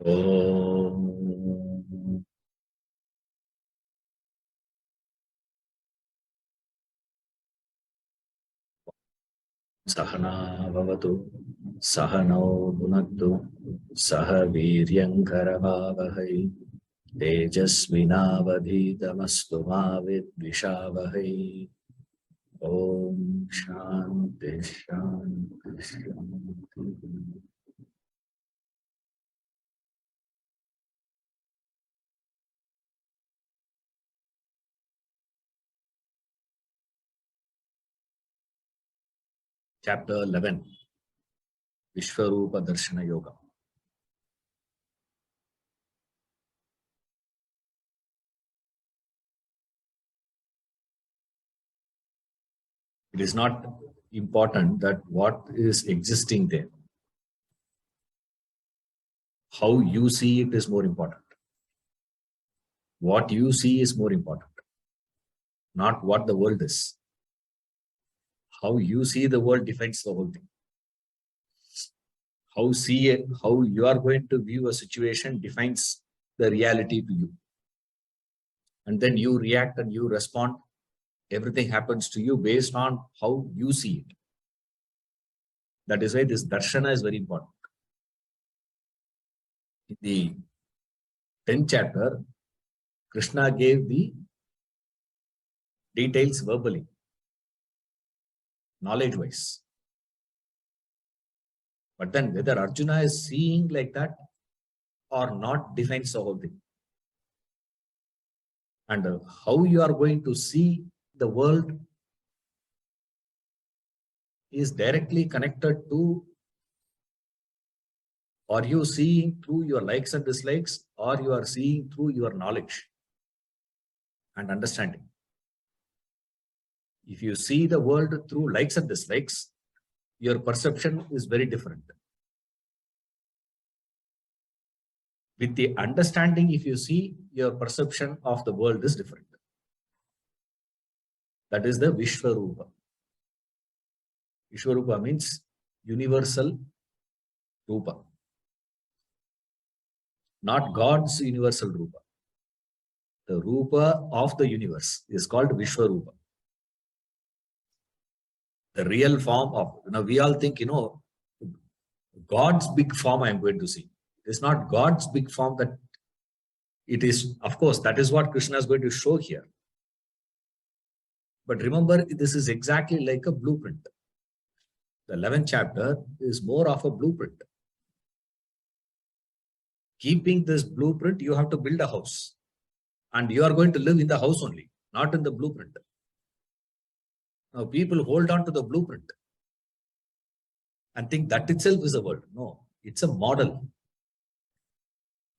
Om Sahana Bhavatu Sahano Bhunaktu Saha Viryankaravavahai Tejasvinavadhitamastu ma vidvishavahai. Om Shanti Shanti Shanti. Chapter 11, Vishwarupa Darshana Yoga. It is not important that what is existing there. How you see it is more important. What you see is more important, not what the world is. How you see the world defines the whole thing. How you are going to view a situation defines the reality to you. And then you react and you respond. Everything happens to you based on how you see it. That is why this darshana is very important. In the 10th chapter, Krishna gave the details verbally, knowledge-wise. But then whether Arjuna is seeing like that or not defines the whole thing. And how you are going to see the world is directly connected to, are you seeing through your likes and dislikes, or you are seeing through your knowledge and understanding. If you see the world through likes and dislikes, your perception is very different. With the understanding, if you see, your perception of the world is different. That is the Vishwarupa. Vishwarupa means universal Rupa. Not God's universal Rupa. The Rupa of the universe is called Vishwarupa. The real form of, we all think, God's big form I am going to see. It is not God's big form that it is. Of course, that is what Krishna is going to show here. But remember, this is exactly like a blueprint. The 11th chapter is more of a blueprint. Keeping this blueprint, you have to build a house. And you are going to live in the house only, not in the blueprint. Now, people hold on to the blueprint and think that itself is a world. No, it's a model.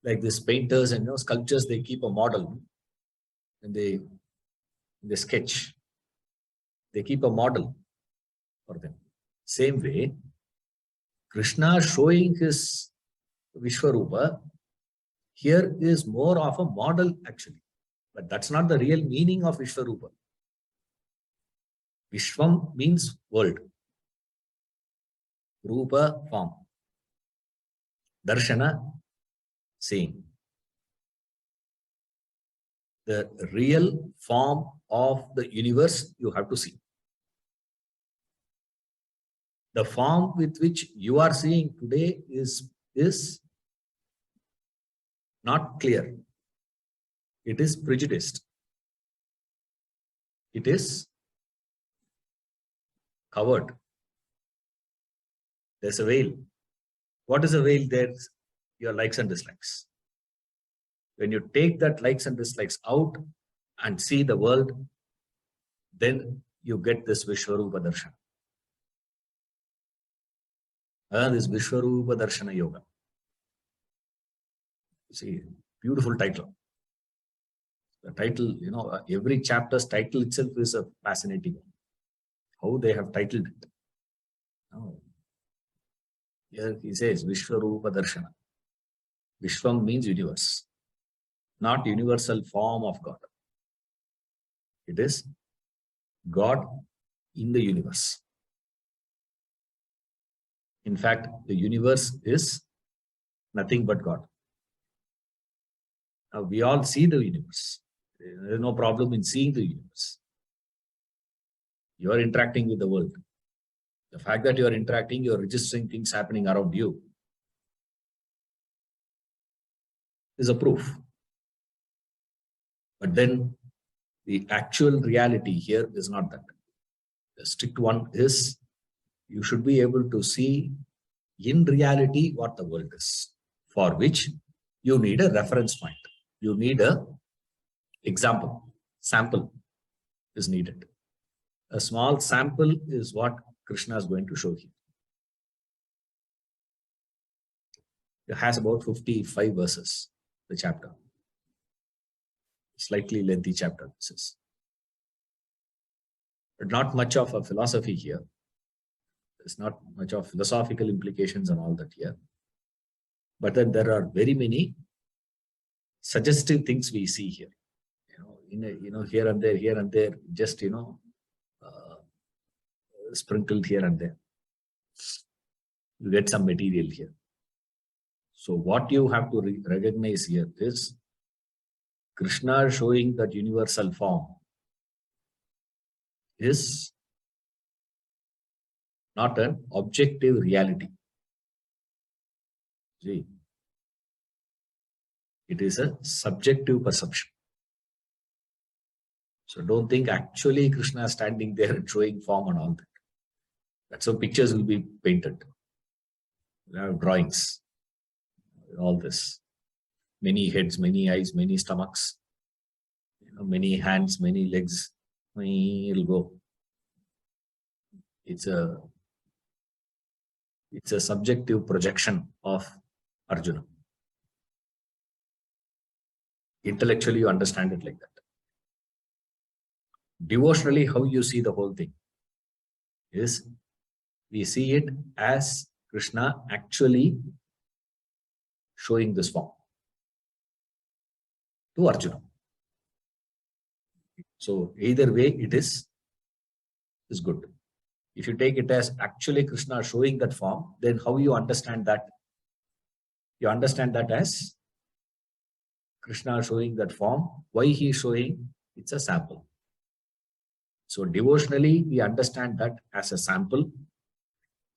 Like these painters and sculptures, they keep a model and they sketch. They keep a model for them. Same way, Krishna showing his Vishwarupa here is more of a model actually. But that's not the real meaning of Vishwarupa. Vishwam means world. Rupa, form. Darshana, seeing. The real form of the universe you have to see. The form with which you are seeing today is not clear. It is prejudiced. It is covered. There's a veil. What is a veil? There's your likes and dislikes. When you take that likes and dislikes out and see the world, then you get this Vishwarupa Darshana. This Vishwarupa Darshana Yoga. See, beautiful title. The title, every chapter's title itself is a fascinating one. How they have titled it. Here he says Vishwarupa Darshana. Vishwam means universe, not universal form of God. It is God in the universe. In fact, the universe is nothing but God. We all see the universe. There is no problem in seeing the universe. You are interacting with the world. The fact that you are interacting, you are registering things happening around you is a proof. But then the actual reality here is not that. The strict one is you should be able to see in reality what the world is, for which you need a reference point. You need a example, sample is needed. A small sample is what Krishna is going to show here. It has about 55 verses, the chapter. Slightly lengthy chapter, this is. But not much of a philosophy here. There's not much of philosophical implications and all that here. But then there are very many suggestive things we see here. Here and there, just sprinkled here and there. You get some material here. So what you have to recognize here is Krishna showing that universal form is not an objective reality. See, it is a subjective perception. So don't think actually Krishna is standing there and showing form and all that. That's how pictures will be painted. You have drawings, all this. Many heads, many eyes, many stomachs, many hands, many legs. It'll go. It's a subjective projection of Arjuna. Intellectually, you understand it like that. Devotionally, how you see the whole thing is we see it as Krishna actually showing this form to Arjuna. So either way it is good. If you take it as actually Krishna showing that form, then how you understand that? You understand that as Krishna showing that form. Why he is showing? It's a sample. So devotionally, we understand that as a sample,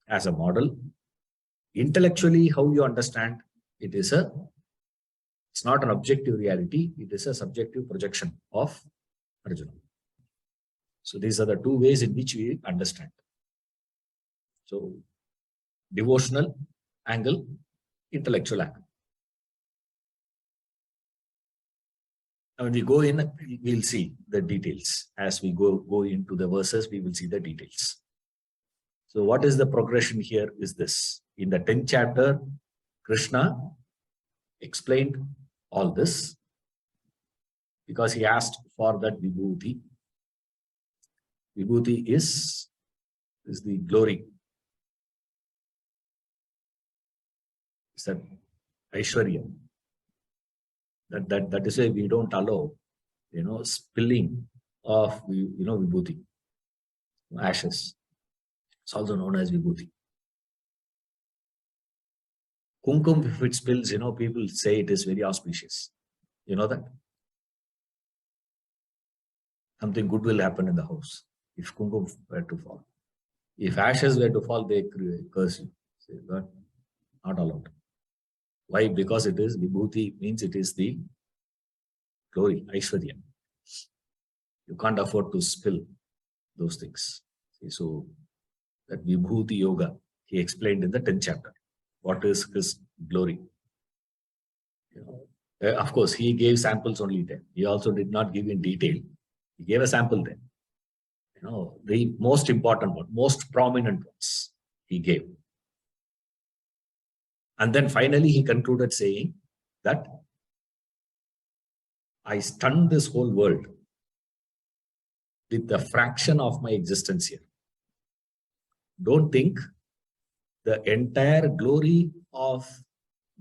as a model. Intellectually, how you understand? It's not an objective reality. It is a subjective projection of Arjuna. So these are the two ways in which we understand. So devotional angle, intellectual angle. Now when we go in, we'll see the details. As we go into the verses, we will see the details. So what is the progression here is this. In the 10th chapter, Krishna explained all this because he asked for that vibhuti. Vibhuti is the glory. It's that Aishwarya. That is why we don't allow, spilling of, vibhuti, ashes. It's also known as vibhuti. Kumkum, if it spills, people say it is very auspicious. You know that? Something good will happen in the house if kumkum were to fall. If ashes were to fall, they curse you. Say, God, not allowed. Why? Because it is vibhuti, means it is the glory, Aishwarya. You can't afford to spill those things. So that vibhuti yoga, he explained in the 10th chapter. What is his glory? Of course, he gave samples only there. He also did not give in detail. He gave a sample there. The most important one, most prominent ones he gave. And then finally he concluded saying that I stunned this whole world with the fraction of my existence here. Don't think the entire glory of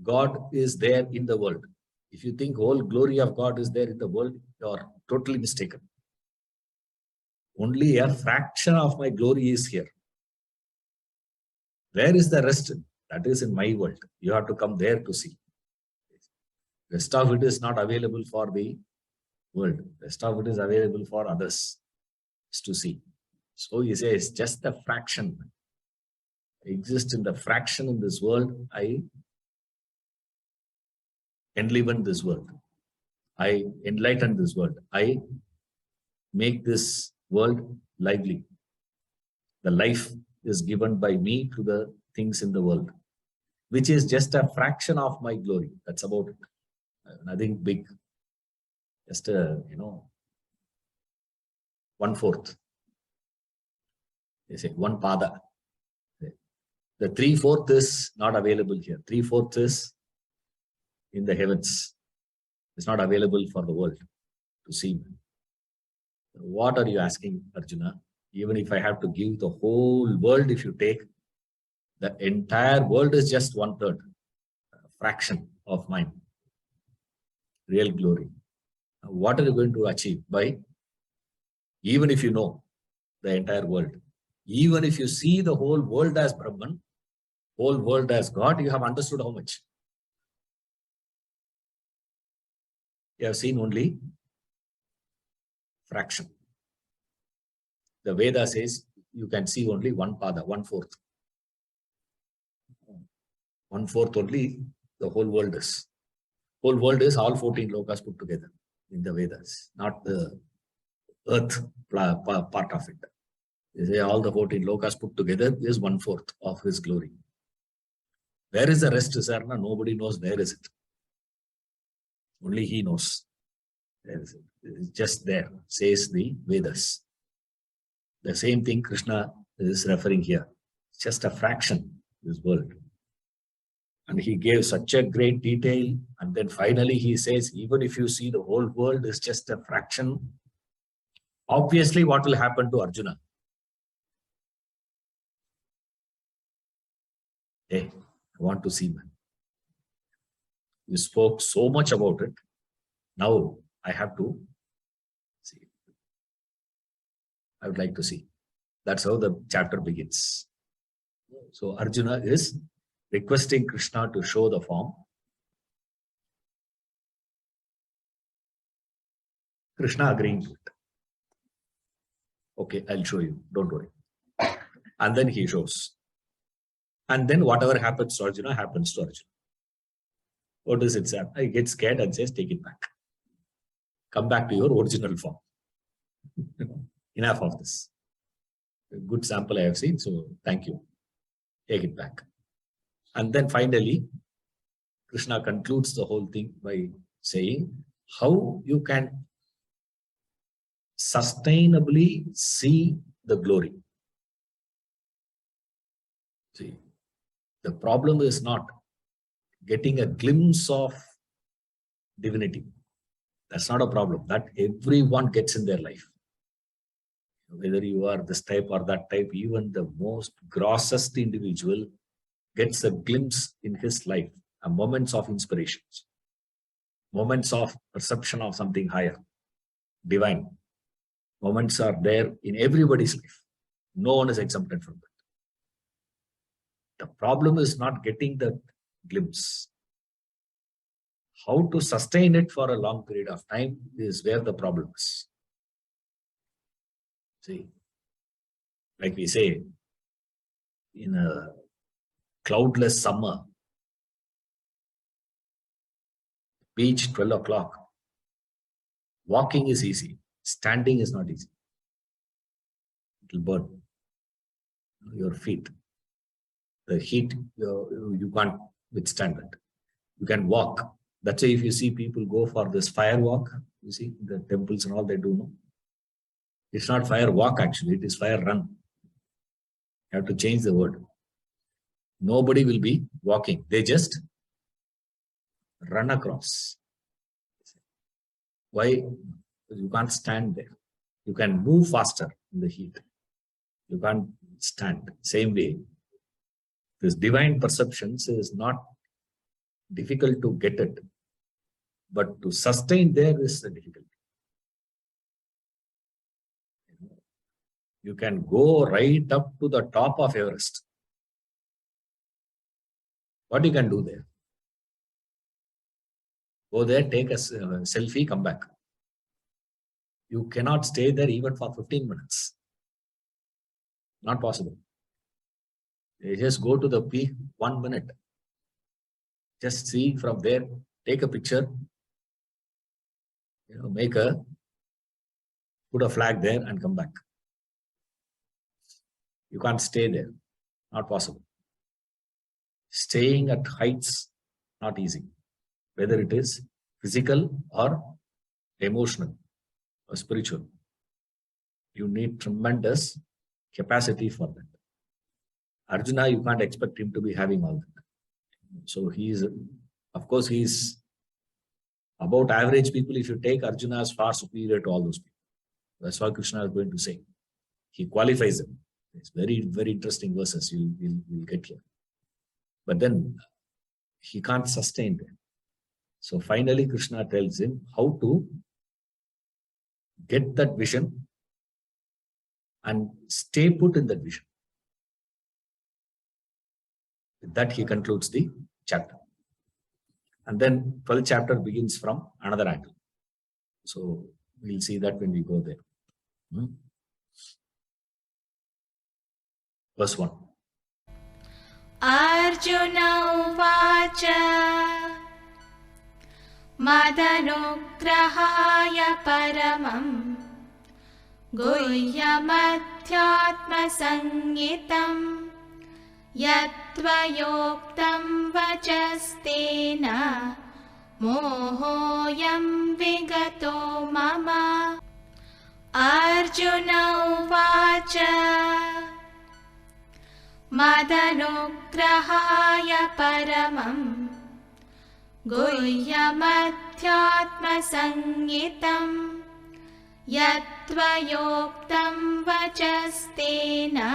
God is there in the world. If you think whole glory of God is there in the world, you are totally mistaken. Only a fraction of my glory is here. Where is the rest? That is in my world. You have to come there to see. Rest of it is not available for the world. Rest of it is available for others to see. So he says, just the fraction exists in the fraction in this world. I enliven this world. I enlighten this world. I make this world lively. The life is given by me to the things in the world, which is just a fraction of my glory. That's about it. Nothing big. Just a, 1/4. They say 1 pada. The 3/4 is not available here. 3/4 is in the heavens. It's not available for the world to see. What are you asking, Arjuna? Even if I have to give the whole world, if you take, the entire world is just 1/3, a fraction of mine. Real glory. What are you going to achieve by, even if you know the entire world, even if you see the whole world as Brahman, whole world as God, you have understood how much? You have seen only fraction. The Veda says you can see only 1 pada, 1/4. 1/4 only the whole world is. Whole world is all 14 lokas put together in the Vedas, not the earth part of it. They say all the 14 lokas put together is 1/4 of his glory. Where is the rest, Sarna? Nobody knows where is it. Only he knows. It's just there, says the Vedas. The same thing Krishna is referring here. It's just a fraction, this world. And he gave such a great detail. And then finally he says, even if you see the whole world is just a fraction, obviously what will happen to Arjuna? Hey, I want to see, man. You spoke so much about it. Now I have to see. I would like to see. That's how the chapter begins. So Arjuna is requesting Krishna to show the form. Krishna agreeing to it. Okay, I'll show you. Don't worry. And then he shows. And then whatever happens to Arjuna happens to Arjuna. What does it say? I get scared and says, take it back. Come back to your original form. Enough of this. A good sample I have seen, so thank you. Take it back. And then finally, Krishna concludes the whole thing by saying how you can sustainably see the glory. See, the problem is not getting a glimpse of divinity. That's not a problem. That everyone gets in their life. Whether you are this type or that type, even the most grossest individual gets a glimpse in his life, a moments of inspiration, moments of perception of something higher, divine. Moments are there in everybody's life. No one is exempted from that. The problem is not getting the glimpse. How to sustain it for a long period of time is where the problem is. See, like we say, in a cloudless summer, beach 12 o'clock, walking is easy, standing is not easy. It will burn your feet. The heat, you can't withstand it. You can walk. That's why if you see people go for this fire walk, you see the temples and all they do, no? It's not fire walk actually, it is fire run. You have to change the word. Nobody will be walking. They just run across. Why? Because you can't stand there. You can move faster in the heat. You can't stand. Same way, this divine perceptions is not difficult to get it, but to sustain there is the difficulty. You can go right up to the top of Everest. What you can do there? Go there, take a selfie, come back. You cannot stay there even for 15 minutes. Not possible. You just go to the peak 1 minute. Just see from there, take a picture, put a flag there and come back. You can't stay there. Not possible. Staying at heights, not easy. Whether it is physical or emotional or spiritual. You need tremendous capacity for that. Arjuna, you can't expect him to be having all that. So of course, he's about average people. If you take Arjuna, is far superior to all those people. That's what Krishna is going to say. He qualifies them. It's very, very interesting verses you'll get here. But then he can't sustain them. So finally, Krishna tells him how to get that vision and stay put in that vision. With that, he concludes the chapter. And then 12th chapter begins from another angle. So we'll see that when we go there. Verse 1. Arjuna uvacha Madanugrahaya paramam Guhyamadhyatma sangitam Yatvayoktam vachastena Mohoyam vigato mama. Arjuna uvacha Madanugrahaya paramam Guhyamadhyatma sangitam Yatvayoktam vachastena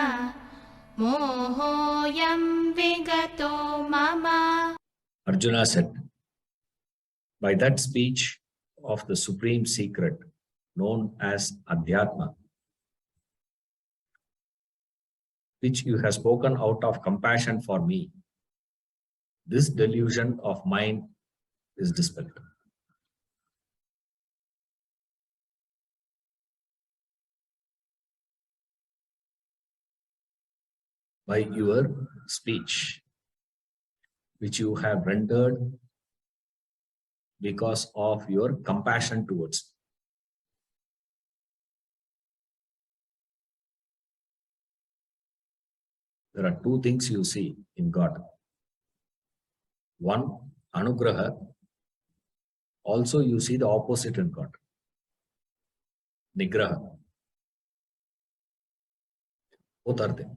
Mohoyam vigato mama. Arjuna said, by that speech of the supreme secret known as Adhyatma, which you have spoken out of compassion for me, this delusion of mine is dispelled. By your speech, which you have rendered because of your compassion towards me. There are two things you see in God. One, Anugraha. Also, you see the opposite in God. Nigraha. Both are there.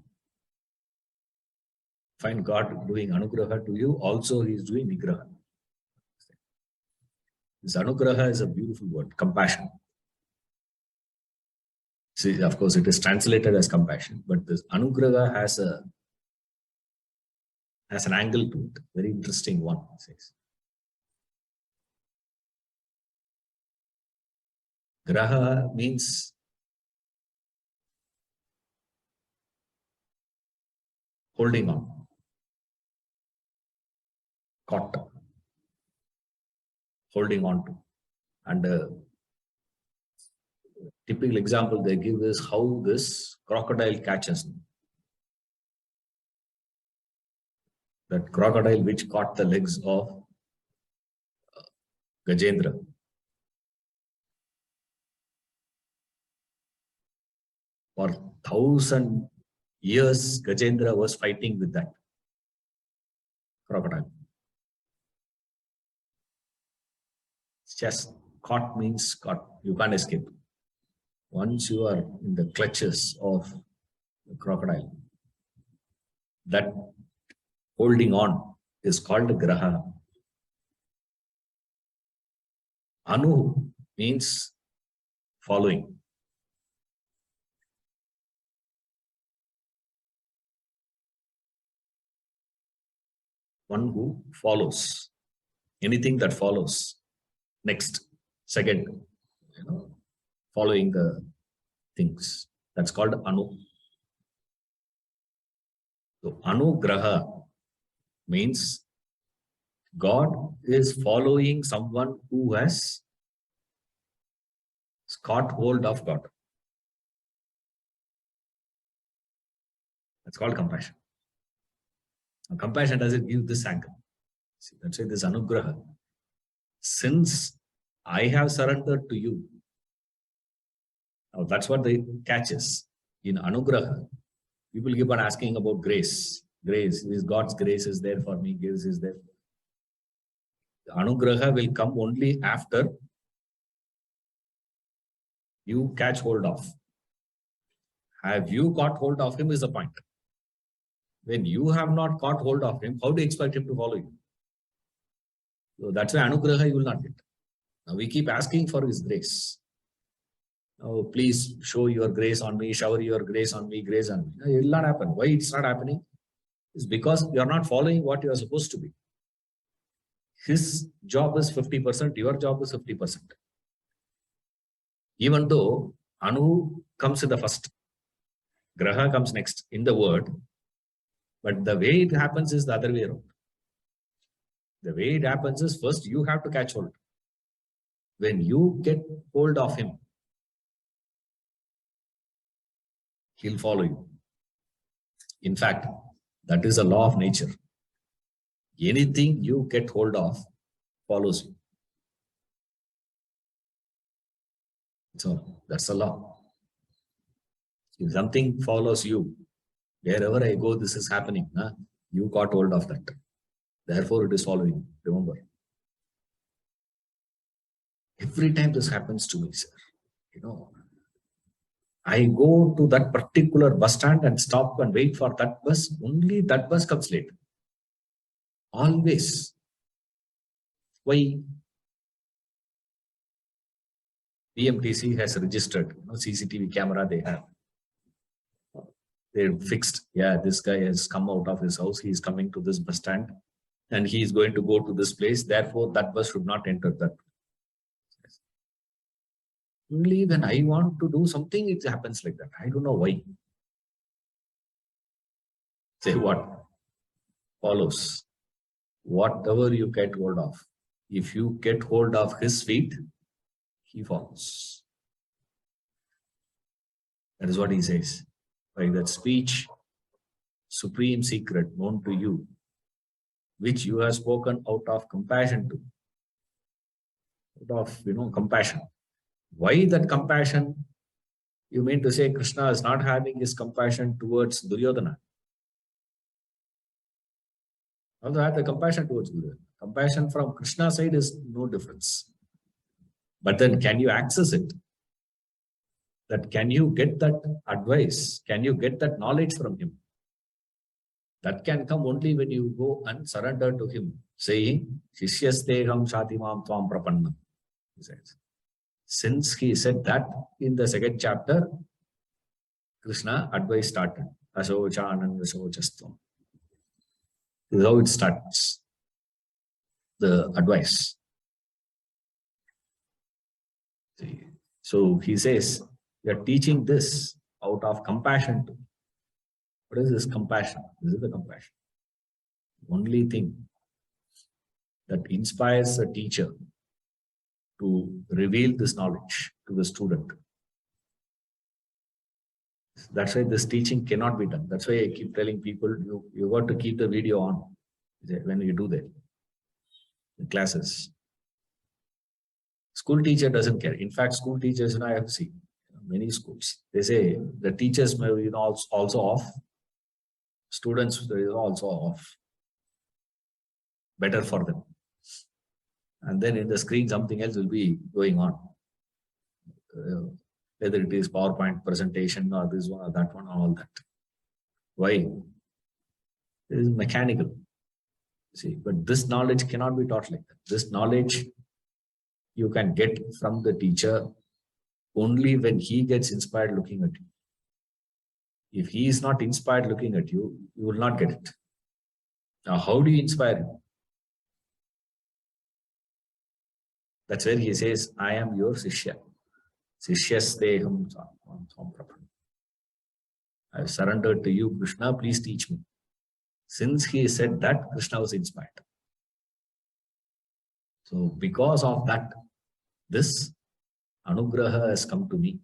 Find God doing Anugraha to you, also He is doing Nigraha. This Anugraha is a beautiful word, compassion. See, of course, it is translated as compassion, but this Anugraha has an angle to it, very interesting one. It says. Graha means holding on, caught, holding on to. And typical example they give is how this crocodile catches them. That crocodile which caught the legs of Gajendra. For 1,000 years, Gajendra was fighting with that crocodile. It's just caught means caught. You can't escape. Once you are in the clutches of the crocodile, that holding on is called graha. Anu means following. One who follows. Anything that follows. Next, second, following the things. That's called Anu. So Anugraha means God is following someone who has caught hold of God. That's called compassion. Now, compassion doesn't give this angle. See, that's why this anugraha. Since I have surrendered to you, now that's what the catch is. In anugraha, people keep on asking about grace. Grace is God's grace is there for me. Grace is there. The anugraha will come only after you catch hold of. Have you caught hold of him is the point. When you have not caught hold of him, how do you expect him to follow you? So that's why anugraha you will not get. Now we keep asking for his grace. Oh, please show your grace on me, shower your grace on me, grace on me. No, it will not happen. Why it's not happening? It's because you are not following what you are supposed to be. His job is 50%, your job is 50%. Even though Anu comes in the first, Graha comes next in the word, but the way it happens is the other way around. The way it happens is first you have to catch hold. When you get hold of him, he'll follow you. In fact, that is a law of nature. Anything you get hold of follows you. So that's a law. If something follows you, wherever I go, this is happening. Huh? You got hold of that. Therefore, it is following you. Remember. Every time this happens to me, sir, I go to that particular bus stand and stop and wait for that bus. Only that bus comes late. Always. Why? BMTC has registered, CCTV camera they have. They're fixed. Yeah, this guy has come out of his house. He is coming to this bus stand and he is going to go to this place. Therefore, that bus should not enter that. Only when I want to do something, it happens like that. I don't know why. Say what? Follows. Whatever you get hold of. If you get hold of his feet, he follows. That is what he says. Like that speech, supreme secret known to you, which you have spoken out of compassion to. Out of, compassion. Why that compassion? You mean to say Krishna is not having his compassion towards Duryodhana? Also have the compassion towards Duryodhana. Compassion from Krishna's side is no difference. But then can you access it? That can you get that advice? Can you get that knowledge from him? That can come only when you go and surrender to him, saying, Shishyasteham shatimam tvam prapannam. He says. Since he said that in the second chapter, Krishna advice started. Asocha ananda sochastvam. This is how it starts. The advice. See. So he says, we are teaching this out of compassion too. What is this compassion? This is the compassion. Only thing that inspires a teacher to reveal this knowledge to the student. That's why this teaching cannot be done. That's why I keep telling people, you got to keep the video on when you do that. The classes. School teacher doesn't care. In fact, school teachers, I have seen many schools. They say the teachers may also off. Students are also off. Better for them. And then in the screen, something else will be going on. Whether it is PowerPoint presentation or this one or that one, all that. Why? It is mechanical. See, but this knowledge cannot be taught like that. This knowledge you can get from the teacher only when he gets inspired looking at you. If he is not inspired looking at you, you will not get it. Now, how do you inspire him? That's where he says, I am your Sishya. Sishyasteham tvam prapannam. I have surrendered to you, Krishna, please teach me. Since he said that, Krishna was inspired. So because of that, this anugraha has come to me.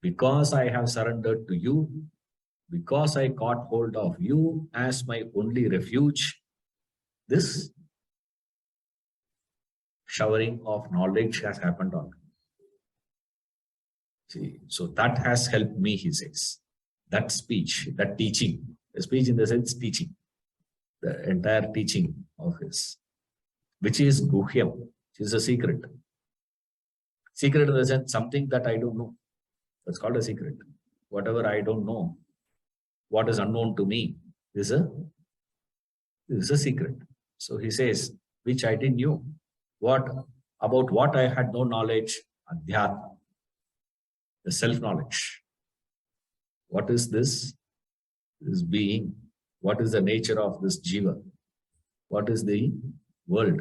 Because I have surrendered to you, because I caught hold of you as my only refuge, this showering of knowledge has happened on me. See, so that has helped me, he says. That speech, that teaching, the speech in the sense teaching, the entire teaching of his, which is guhyam, which is a secret. Secret in the sense something that I don't know. That's called a secret. Whatever I don't know, what is unknown to me is a secret. So he says, which I didn't know. What about what I had no knowledge? Adhyatma, the self-knowledge. What is this? This being. What is the nature of this jiva? What is the world?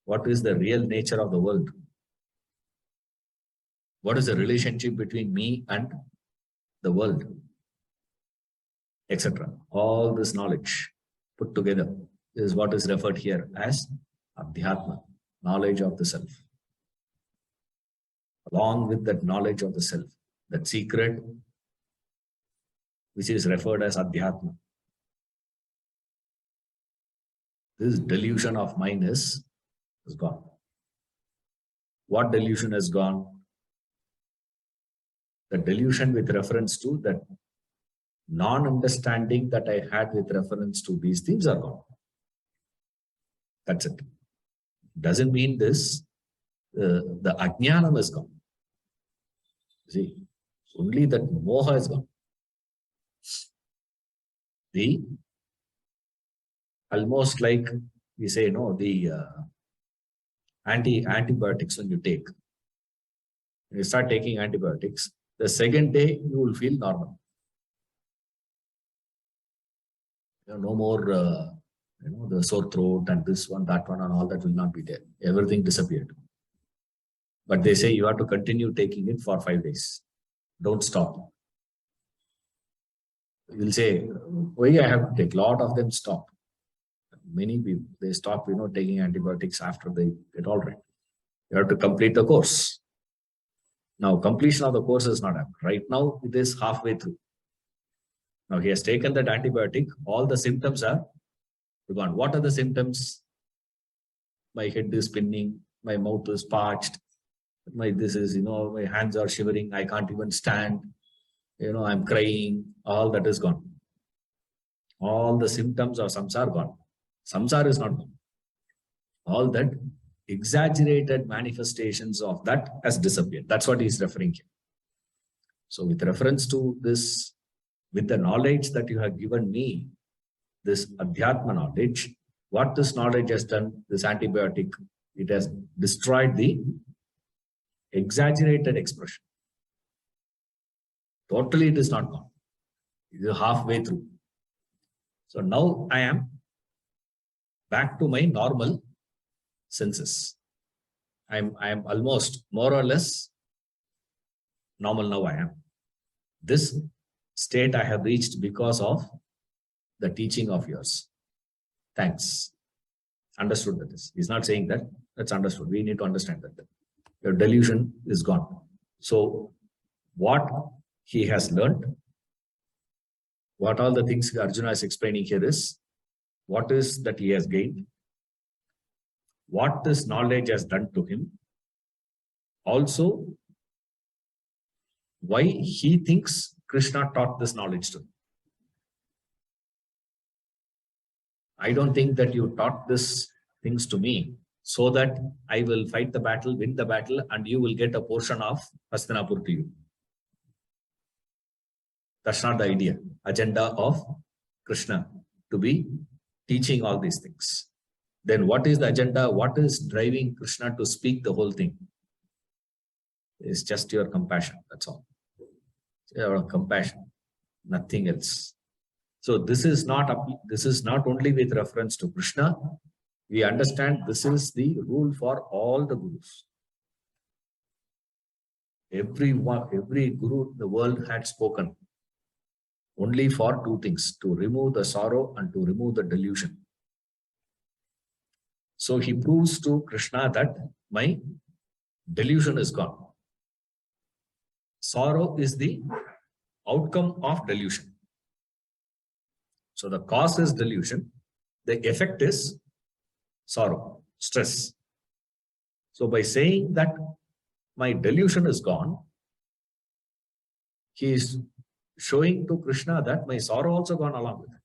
What is the real nature of the world? What is the relationship between me and the world? Etc. All this knowledge put together is what is referred here as Adhyatma, knowledge of the self. Along with that knowledge of the self, that secret, which is referred as Adhyatma. This delusion of mine is gone. What delusion has gone? The delusion with reference to that non-understanding that I had with reference to these things are gone. That's it. Doesn't mean this, the ajnanam is gone. See, only that moha is gone. The, almost like we say, no, the antibiotics when you take. When you start taking antibiotics, the second day you will feel normal. No more, the sore throat and this one, that one, and all that will not be there. Everything disappeared. But they say you have to continue taking it for 5 days. Don't stop. You'll say, why I have to take? A lot of them stop. Many people, they stop, taking antibiotics after they get all right. You have to complete the course. Now, completion of the course is not happening. Right now, it is halfway through. Now, he has taken that antibiotic. All the symptoms are gone. What are the symptoms? My head is spinning. My mouth is parched. My hands are shivering. I can't even stand. I'm crying. All that is gone. All the symptoms of samsara gone. Samsara is not gone. All that exaggerated manifestations of that has disappeared. That's what he's referring here. So with reference to this, with the knowledge that you have given me, this Adhyatma knowledge, what this knowledge has done, this antibiotic, it has destroyed the exaggerated expression. Totally it is not gone. It is halfway through. So now I am back to my normal senses. I am almost more or less normal now I am. This state I have reached because of the teaching of yours. Thanks. Understood that is. He's not saying that. That's understood. We need to understand that. Your delusion is gone. So what he has learned, what all the things Arjuna is explaining here is, what is that he has gained, what this knowledge has done to him, also why he thinks Krishna taught this knowledge to him. I don't think that you taught these things to me so that I will fight the battle, win the battle, and you will get a portion of Hastinapur to you. That's not the idea, agenda of Krishna, to be teaching all these things. Then what is the agenda? What is driving Krishna to speak the whole thing? It's just your compassion, that's all. Your compassion, nothing else. So this is not only with reference to Krishna. We understand this is the rule for all the gurus. Every guru in the world had spoken only for two things: to remove the sorrow and to remove the delusion. So he proves to Krishna that my delusion is gone. Sorrow is the outcome of delusion. So the cause is delusion. The effect is sorrow, stress. So by saying that my delusion is gone, he is showing to Krishna that my sorrow also gone along with it.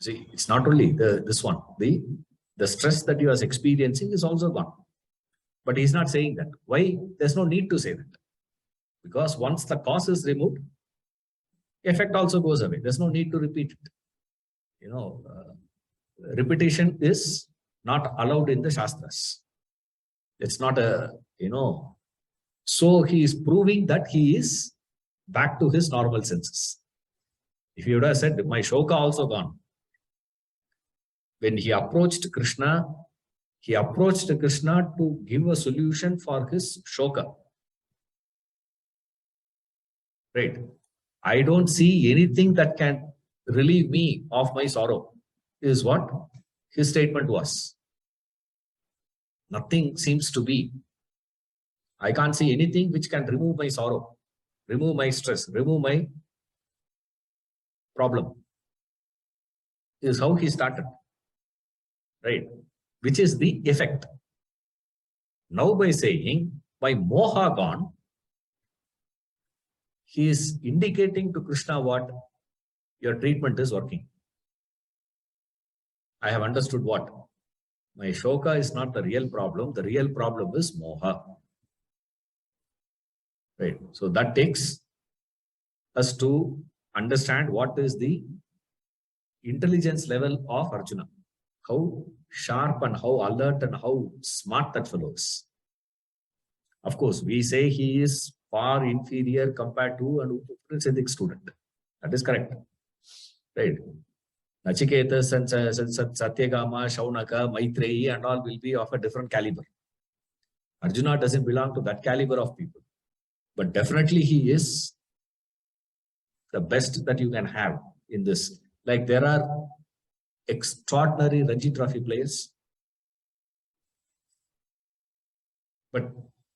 See, it's not only this one. The stress that he was experiencing is also gone. But he's not saying that. Why? There's no need to say that. Because once the cause is removed, effect also goes away. There's no need to repeat it. Repetition is not allowed in the Shastras. It's not so he is proving that he is back to his normal senses. If you would have said, my shoka also gone. When he approached Krishna to give a solution for his shoka. Right? I don't see anything that can relieve me of my sorrow, is what his statement was. Nothing seems to be. I can't see anything which can remove my sorrow, remove my stress, remove my problem. Is how he started. Right? Which is the effect. Now by saying, by moha gone, he is indicating to Krishna what? Your treatment is working. I have understood what? My shoka is not the real problem. The real problem is moha. Right. So that takes us to understand what is the intelligence level of Arjuna. How sharp and how alert and how smart that fellow is. Of course, we say he is far inferior compared to an Upanishadic student. That is correct. Right. Nachiketas and Satyagama, Shaunaka, Maitreyi and all will be of a different caliber. Arjuna doesn't belong to that caliber of people. But definitely he is the best that you can have in this. Like there are extraordinary Ranji Trophy players. But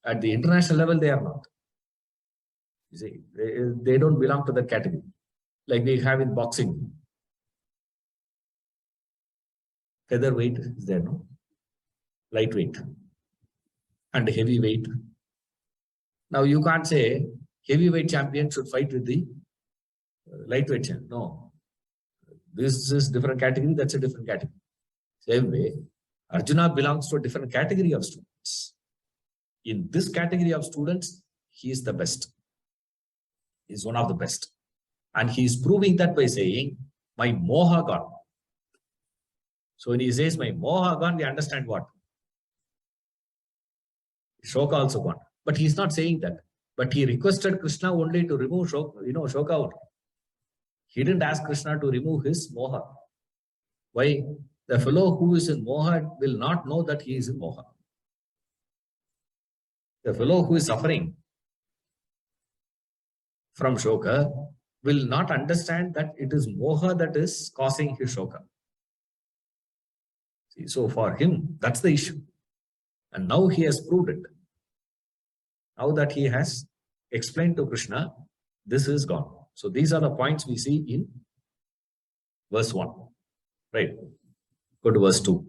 at the international level, they are not. You see, they don't belong to the category. Like we have in boxing. Featherweight is there, no? Lightweight. And heavyweight. Now you can't say heavyweight champion should fight with the lightweight champion. No. This is different category, that's a different category. Same way, Arjuna belongs to a different category of students. In this category of students, he is the best. He is one of the best. And he is proving that by saying, my moha gone. So when he says, my moha gone, we understand what? Shoka also gone. But he is not saying that. But he requested Krishna only to remove shoka out. He didn't ask Krishna to remove his moha. Why? The fellow who is in moha will not know that he is in moha. The fellow who is suffering from shoka will not understand that it is moha that is causing his shoka. See, so for him, that's the issue. And now he has proved it. Now that he has explained to Krishna, this is gone. So these are the points we see in verse 1. Right. Go to verse 2.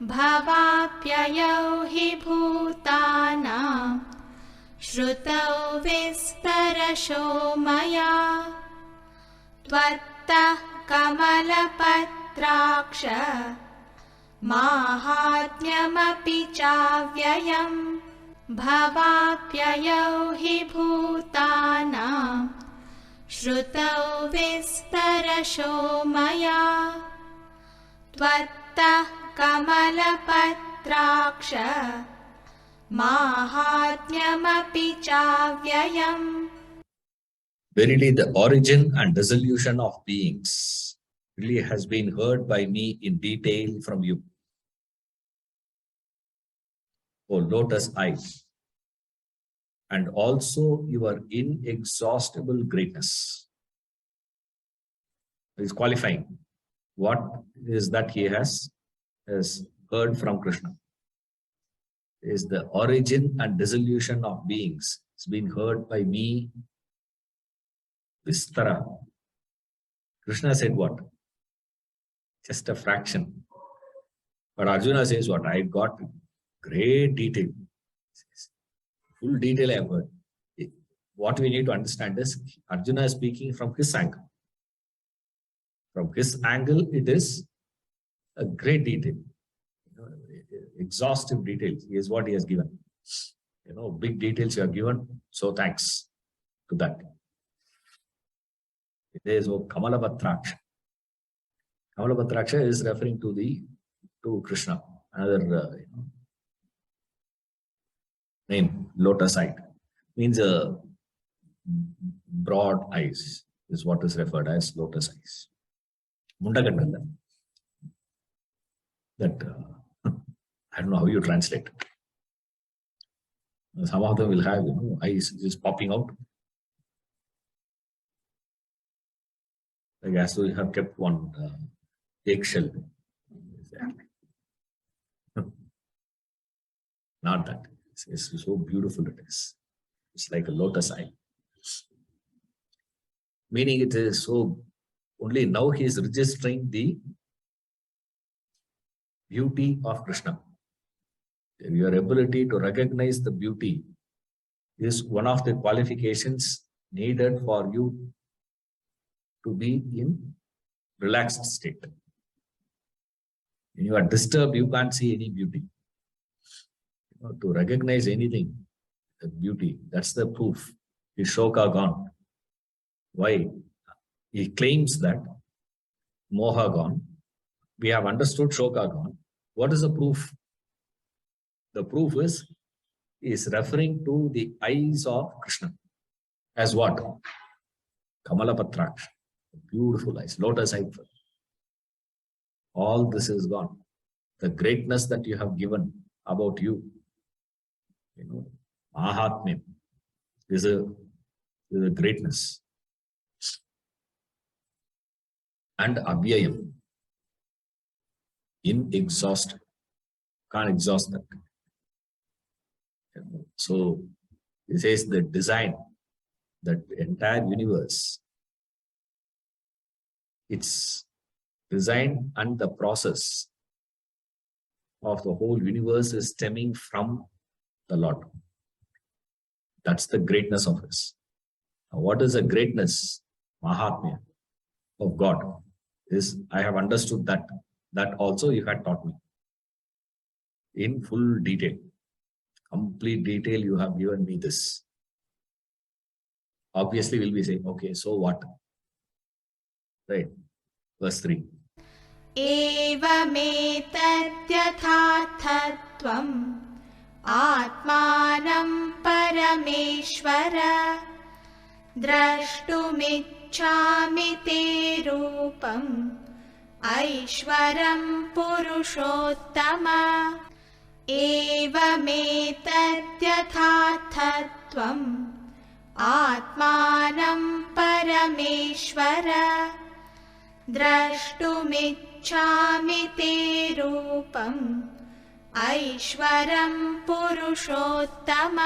Bhavapyayau hi bhutanam Shrutau vistarasho maya Tvattah kamalapatraksha Mahatmyamapi chavyayam Bhavapyayau hi bhutanam Shrutau vistarasho maya Tvattah kamalapatraksha Mahatmyamapi chavyayam. Verily, the origin and dissolution of beings really has been heard by me in detail from you. O lotus eyes, and also your inexhaustible greatness. He is qualifying. What is that he has has heard from Krishna. Is the origin and dissolution of beings. It's been heard by me, Vistara. Krishna said what? Just a fraction. But Arjuna says what? I got great detail. Full detail I have heard. What we need to understand is Arjuna is speaking from his angle. From his angle, it is a great detail. Exhaustive details is what he has given. Big details you have given. So thanks to that. There is Kamalabhatraksha. Kamalabhatraksha is referring to Krishna, another name, lotus eye. Means broad eyes is what is referred as lotus eyes. Mundagandala. That I don't know how you translate. Some of them will have eyes just popping out. Like as though you have kept one eggshell. Not that. It's so beautiful it is. It's like a lotus eye. Meaning it is so, only now he is registering the beauty of Krishna. Your ability to recognize the beauty is one of the qualifications needed for you to be in relaxed state. When you are disturbed, you can't see any beauty. To recognize anything, the beauty, that's the proof. Is Shoka gone? Why? He claims that Moha gone. We have understood Shoka gone. What is the proof? The proof is referring to the eyes of Krishna. As what? Kamalapatraksha. Beautiful eyes, lotus eye. All this is gone. The greatness that you have given about you, Mahatmya is a greatness. And Abhyayam, inexhaustible. Can't exhaust that. So, it says the design, that entire universe, its design and the process of the whole universe is stemming from the Lord. That's the greatness of His. Now, what is the greatness, Mahatmya, of God? Is I have understood that. That also you had taught me in full detail. Complete detail, you have given me this. Obviously, we'll be saying, okay, so what? Right. Verse 3. एवमेतद्यथार्थत्वम् आत्मानं परमेश्वर द्रष्टुमिच्छामि ते रूपम् ऐश्वरं पुरुषोत्तम एवमेतद्यथार्थत्वम् आत्मानं परमेश्वर द्रष्टुमिच्छामि ते रूपम् ऐश्वरं पुरुषोत्तम.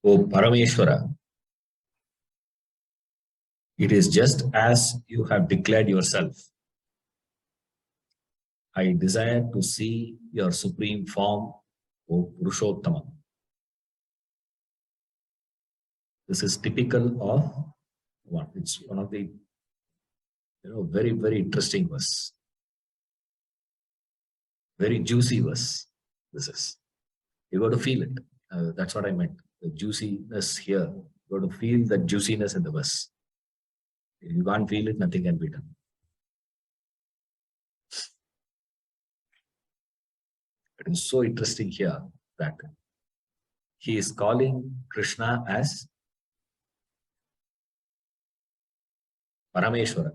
O Parameshwara, it is just as you have declared yourself. I desire to see your supreme form, O Purushottama. This is typical of one. It's one of the very, very interesting verse. Very juicy verse. This is. You got to feel it. That's what I meant. The juiciness here. You got to feel the juiciness in the verse. If you can't feel it, nothing can be done. It is so interesting here that he is calling Krishna as Parameshwara.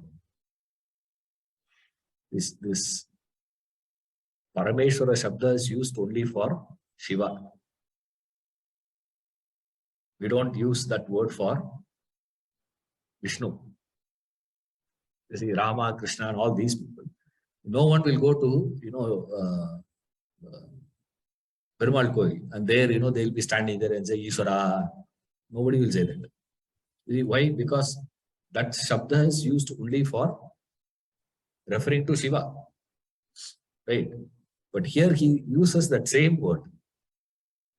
This Parameshwara Shabda is used only for Shiva. We don't use that word for Vishnu. You see, Rama, Krishna, and all these people, No one will go to, Perumal Koil, and there, they'll be standing there and say, Ishvara. Nobody will say that. Why? Because that Shabda is used only for referring to Shiva. Right? But here he uses that same word,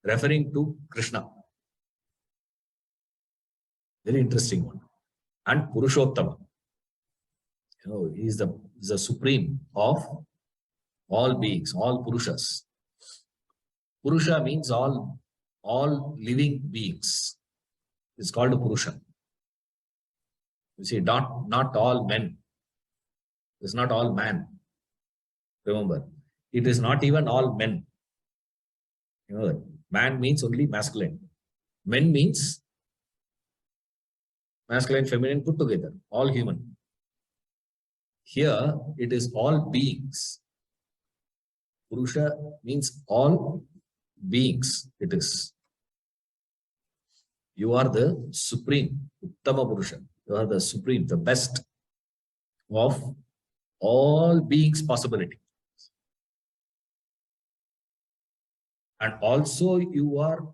referring to Krishna. Very interesting one. And Purushottama. He is the supreme of all beings, all Purushas. Purusha means all living beings. It's called Purusha. You see, not all men. It's not all man. Remember, it is not even all men. Man means only masculine. Men means masculine, feminine put together, all human. Here, it is all beings. Purusha means all beings. It is. You are the supreme, Uttama Purusha. You are the supreme, the best of all beings' possibility. And also you are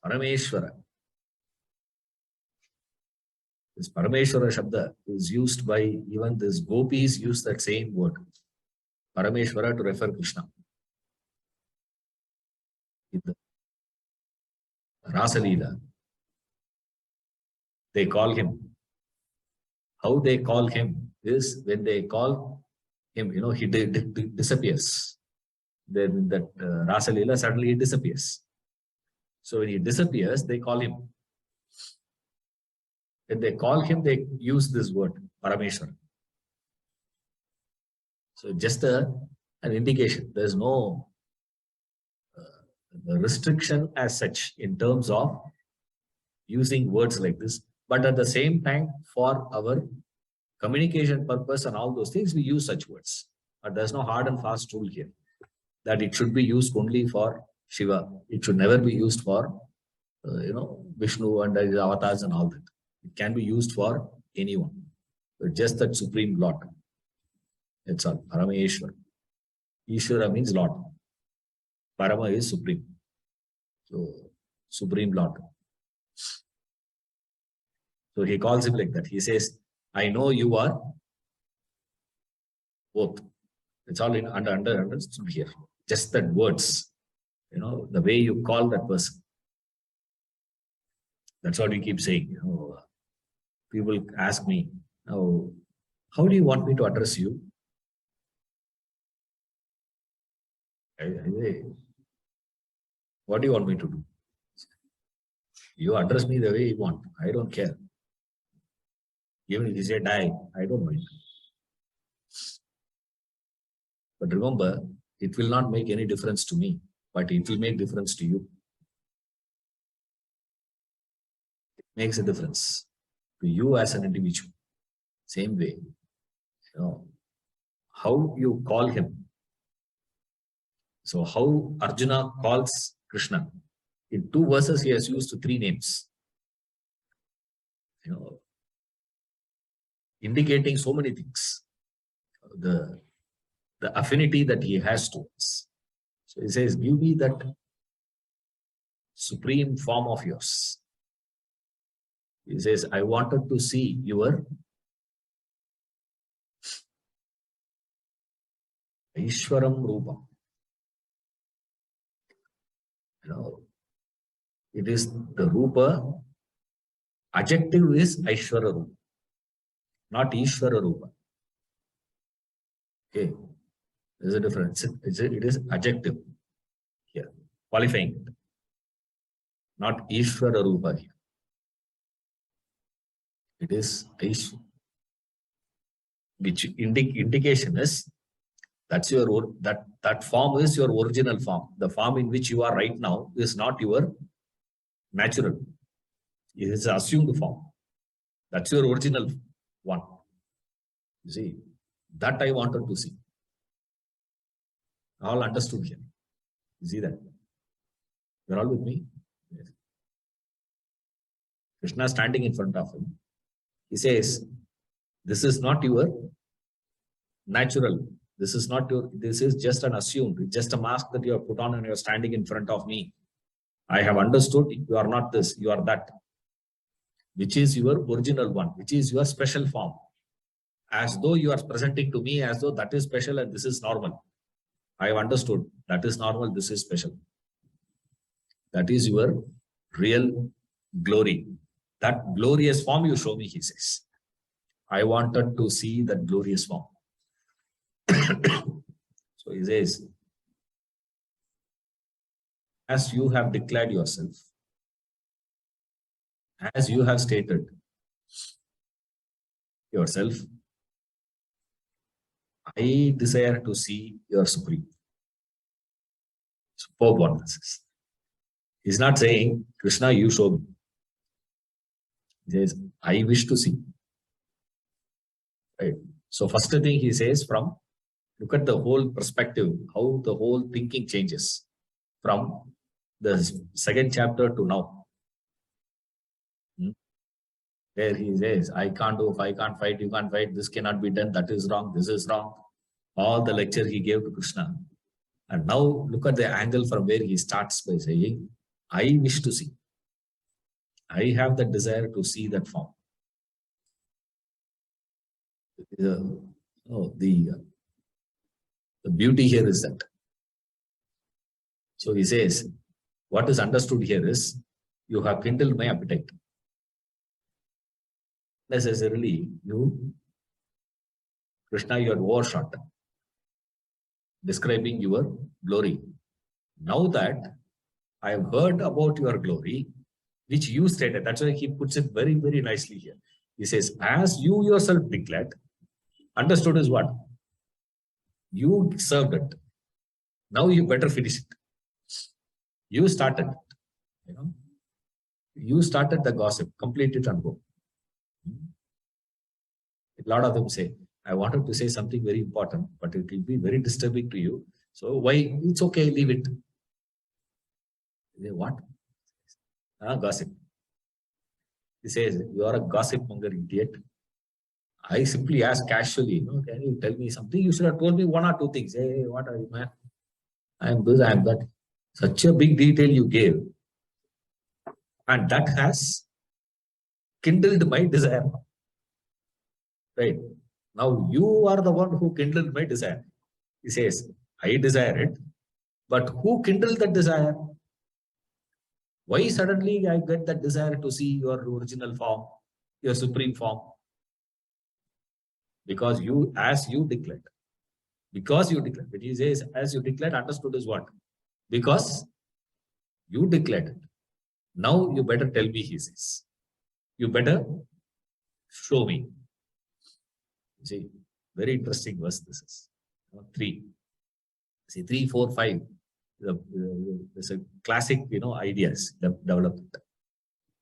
Parameshwara. This Parameshwara Shabda is used by even this gopis use that same word. Parameshwara to refer Krishna. In the Rasa Leela, they call him. How they call him is when they call him, he disappears. Then that Rasa Leela, suddenly he disappears. So when he disappears, they call him. When they call him, they use this word, Parameshwar. So just an indication. There is no restriction as such in terms of using words like this. But at the same time, for our communication purpose and all those things, we use such words. But there's no hard and fast rule here that it should be used only for Shiva. It should never be used for, Vishnu and his avatars and all that. It can be used for anyone. But just that Supreme Lord. That's all. Parameshwar. Ishvara means Lord. Parama is Supreme. So, Supreme Lord. So he calls him like that. He says, I know you are both. It's all understood here. Just that words. The way you call that person. That's what we keep saying. People ask me, how do you want me to address you? I say, what do you want me to do? You address me the way you want. I don't care. Even if you say die, I don't mind. But remember, it will not make any difference to me, but it will make difference to you. It makes a difference to you as an individual. Same way, how you call him. So how Arjuna calls Krishna. In 2 verses, he has used 3 names. Indicating so many things. The affinity that he has to us. So he says, give me that supreme form of yours. He says, I wanted to see your Aishwaram Rupam. It is the Rupa. Adjective is Aishwara Rupa, not Ishvara Rupa. Okay, there's a difference. It is adjective here, qualifying it, not Ishvara Rupa here. It is Aishwara, which indication is that's your that form is your original form. The form in which you are right now is not your natural. It is an assumed form. That's your original one. You see, that I wanted to see. All understood here. You see that? You're all with me? Yes. Krishna standing in front of him. He says, this is not your natural This is not your, this is just an assumed, it's just a mask that you have put on and you're standing in front of me. I have understood you are not this, you are that, which is your original one, which is your special form. As though you are presenting to me as though that is special and this is normal. I have understood that is normal, this is special. That is your real glory. That glorious form you show me, he says. I wanted to see that glorious form. So he says, as you have declared yourself, as you have stated yourself, I desire to see your supreme. Superb one this is. He's not saying, Krishna, you show me. He says, I wish to see. Right. So first thing he says from, look at the whole perspective, how the whole thinking changes from the second chapter to now. Where he says, I can't do, if I can't fight, you can't fight, this cannot be done, that is wrong, this is wrong. All the lecture he gave to Krishna. And now look at the angle from where he starts by saying, I wish to see. I have the desire to see that form. The beauty here is that. So he says, what is understood here is, you have kindled my appetite. Necessarily, you, Krishna, you had overshot, describing your glory. Now that I have heard about your glory, which you stated, that's why he puts it very, very nicely here. He says, as you yourself declared, understood is what? You served it. Now you better finish it. You started it. You started the gossip, complete it and go. A lot of them say, I wanted to say something very important, but it will be very disturbing to you. So why? It's okay, leave it. They what? Gossip. He says, you are a gossip monger, idiot. I simply asked casually, can you tell me something? You should have told me one or two things. Hey, what are you, man? I am this, I am that. Such a big detail you gave. And that has kindled my desire. Right. Now you are the one who kindled my desire. He says, I desire it, but who kindled that desire? Why suddenly I get that desire to see your original form, your supreme form? Because you, as you declared. Because you declared. But he says, as you declared, understood is what? Because you declared it. Now you better tell me, he says. You better show me. See, very interesting verse this is. 3. See, 3, 4, 5. There's a classic, ideas development.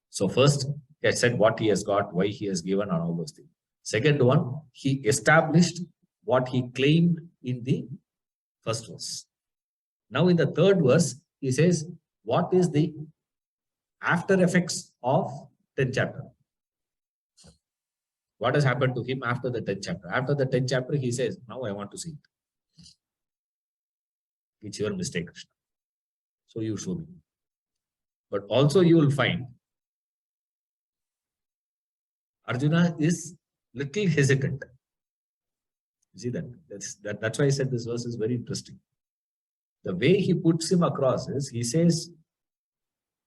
So first, he has said what he has got, why he has given, and all those things. Second one, he established what he claimed in the first verse. Now in the third verse, he says, what is the after effects of 10th chapter? What has happened to him after the 10th chapter? After the 10th chapter, he says, now I want to see it. It's your mistake, Krishna. So you show me. But also you will find Arjuna is little hesitant. You see that? That's why I said this verse is very interesting. The way he puts him across is, he says,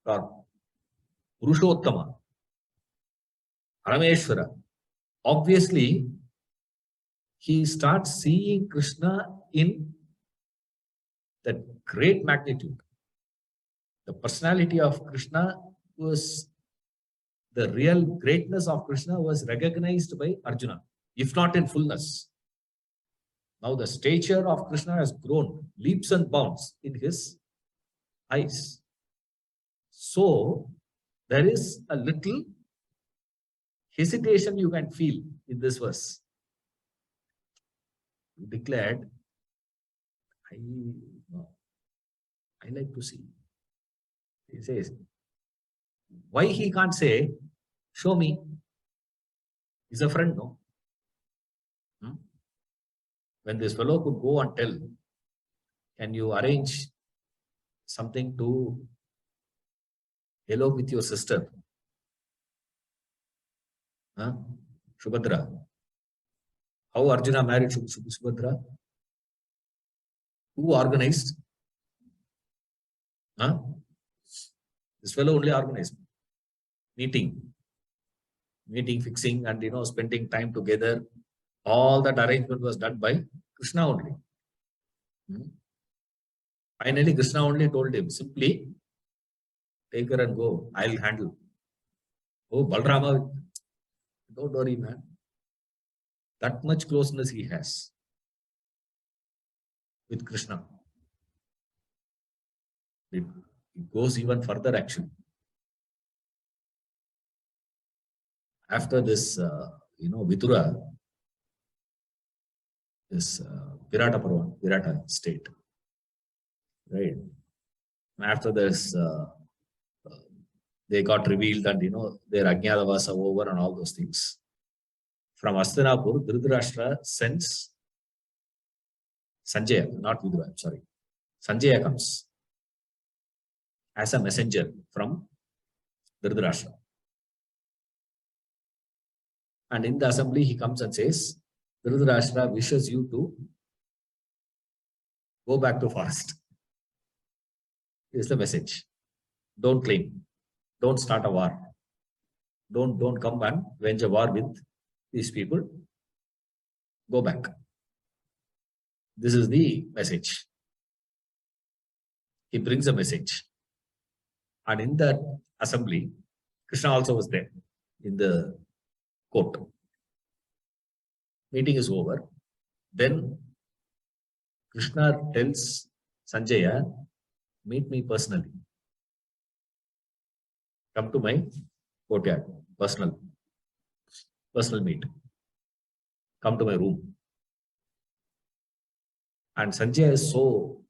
Purushottama, Parameshwara. Obviously, he starts seeing Krishna in that great magnitude. The personality of Krishna was, the real greatness of Krishna was recognized by Arjuna, if not in fullness. Now the stature of Krishna has grown leaps and bounds in his eyes. So there is a little hesitation you can feel in this verse. You declared, I like to see. He says, why he can't say, show me? He's a friend, no? When this fellow could go and tell, can you arrange something to elope with your sister? Huh? Subhadra. How Arjuna married Subhadra? Who organized? Huh? This fellow only organized. Meeting, fixing, and spending time together. All that arrangement was done by Krishna only. Finally, Krishna only told him, simply take her and go. I'll handle. Oh, Balrama, don't worry, man. That much closeness he has with Krishna. It goes even further, actually. After this, Vidura, this Virata state, right? After this, they got revealed and, their Ajnadavasa over and all those things. From Hastinapur, Dhritarashtra sends Sanjaya, not Vidura, I'm sorry. Sanjaya comes as a messenger from Dhritarashtra. And in the assembly, he comes and says, Dhritarashtra wishes you to go back to forest. Here's the message. Don't claim. Don't start a war. Don't come and wage a war with these people. Go back. This is the message. He brings a message. And in that assembly, Krishna also was there in the court. Meeting is over. Then Krishna tells Sanjaya, meet me personally. Come to my courtyard, personal meet. Come to my room. And Sanjaya is so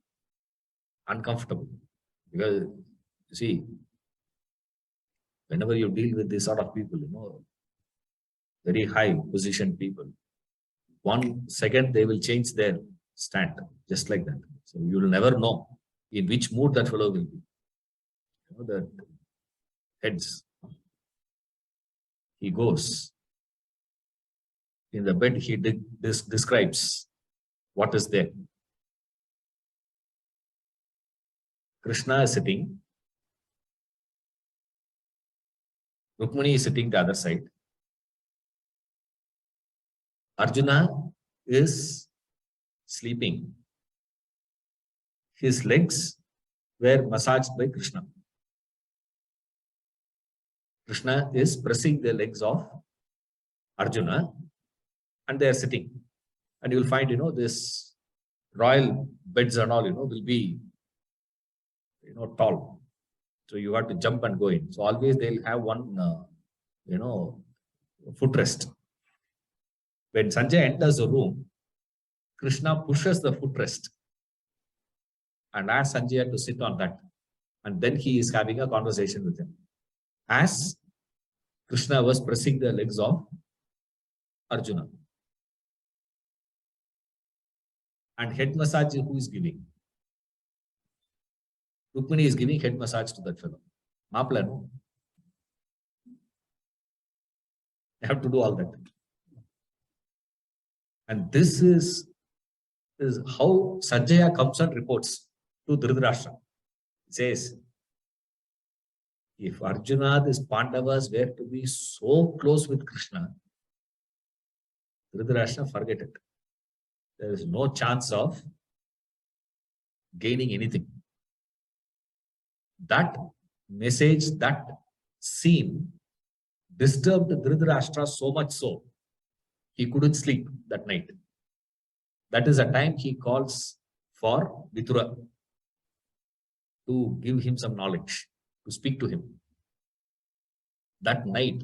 uncomfortable because, you see, whenever you deal with this sort of people, very high positioned people, 1 second they will change their stand, just like that. So you will never know in which mood that fellow will be. That heads. He goes. In the bed, he describes what is there. Krishna is sitting. Rukmini is sitting the other side. Arjuna is sleeping. His legs were massaged by Krishna. Krishna is pressing the legs of Arjuna and they are sitting. And you will find, this royal beds and all, will be, tall. So you have to jump and go in. So always they'll have one, footrest. When Sanjay enters the room, Krishna pushes the footrest and asks Sanjay to sit on that. And then he is having a conversation with him. As Krishna was pressing the legs of Arjuna. And head massage, who is giving? Rukmini is giving head massage to that fellow. Mapla, no? You have to do all that. And this is how Sanjaya comes and reports to Dhritarashtra. He says, if Arjuna, these Pandavas were to be so close with Krishna, Dhritarashtra, forget it. There is no chance of gaining anything. That message, that scene disturbed Dhritarashtra so much so, he couldn't sleep that night. That is a time he calls for Vidura to give him some knowledge, to speak to him. That night,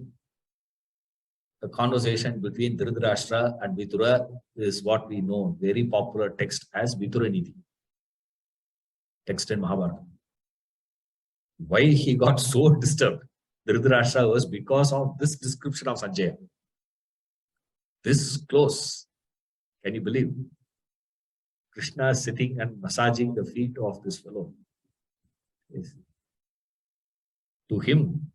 the conversation between Dhritarashtra and Vidura is what we know, very popular text as Viduranidhi, text in Mahabharata. Why he got so disturbed, Dhritarashtra, was because of this description of Sanjaya. This close, can you believe? Krishna is sitting and massaging the feet of this fellow. Yes. To him,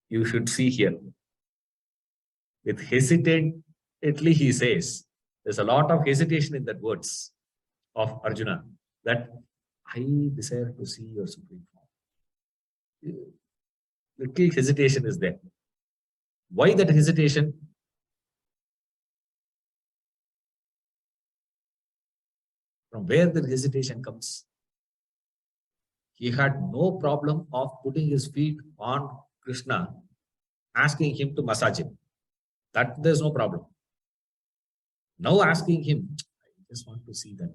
you should see here. With hesitantly he says, there's a lot of hesitation in that words of Arjuna, that I desire to see your supreme form. Little hesitation is there. Why that hesitation? From where the hesitation comes? He had no problem of putting his feet on Krishna, asking him to massage him. That there's no problem. Now asking him, I just want to see that.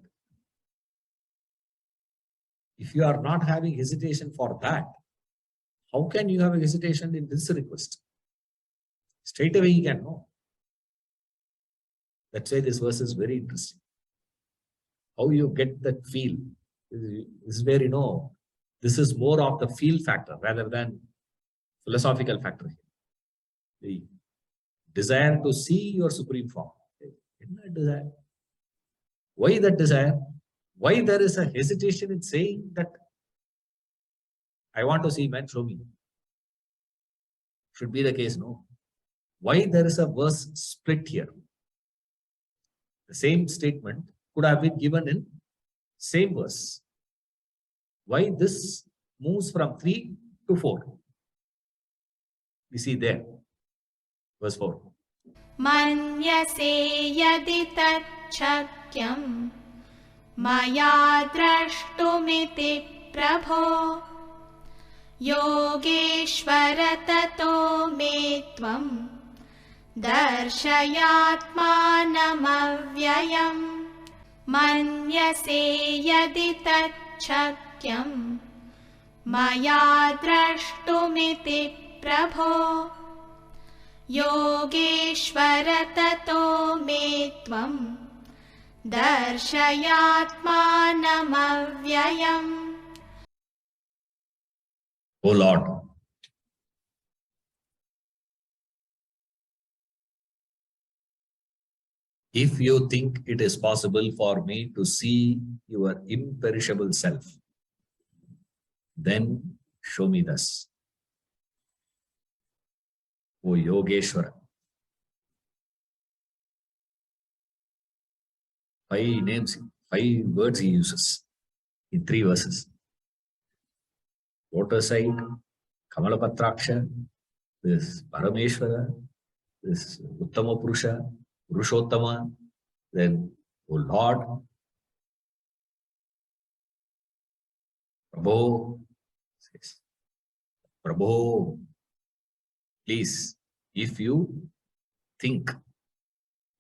If you are not having hesitation for that, how can you have a hesitation in this request? Straight away you can know. That's why this verse is very interesting. How you get that feel. This is where, this is more of the feel factor rather than philosophical factor. The desire to see your supreme form. Desire. Why that desire? Why there is a hesitation in saying that I want to see, man, show me. Should be the case, no. Why there is a verse split here? The same statement could have been given in same verse. Why this moves from 3 to 4? We see there, verse 4. Manyase yadi tacchakyam maya drashtumiti prabho yogeshvara tato me tvam darshayatmanamavyayam. Manyase yadi tacchakyam maya drashtumiti prabho yogeshvara tato me tvam darshayatmanamavyayam. O Lord, if you think it is possible for me to see your imperishable self, then show me thus. O Yogeshwara. 5 names, 5 words he uses in 3 verses. Lotus-eyed, Kamalapatraksha, this Parameshwara, this Uttama Purusha, Purushottama, then O Lord, Prabhu, says, Prabhu, please, if you think,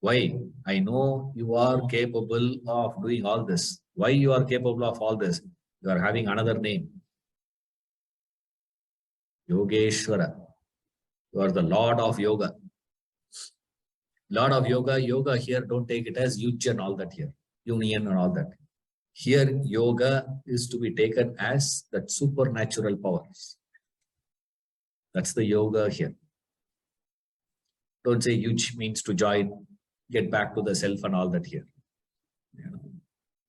why? I know you are capable of doing all this. Why you are capable of all this? You are having another name. Yogeshwara. You are the Lord of Yoga. Lord of Yoga, yoga here, don't take it as yuj and all that here. Union and all that. Here, yoga is to be taken as that supernatural powers. That's the yoga here. Don't say yuj means to join, get back to the self and all that here.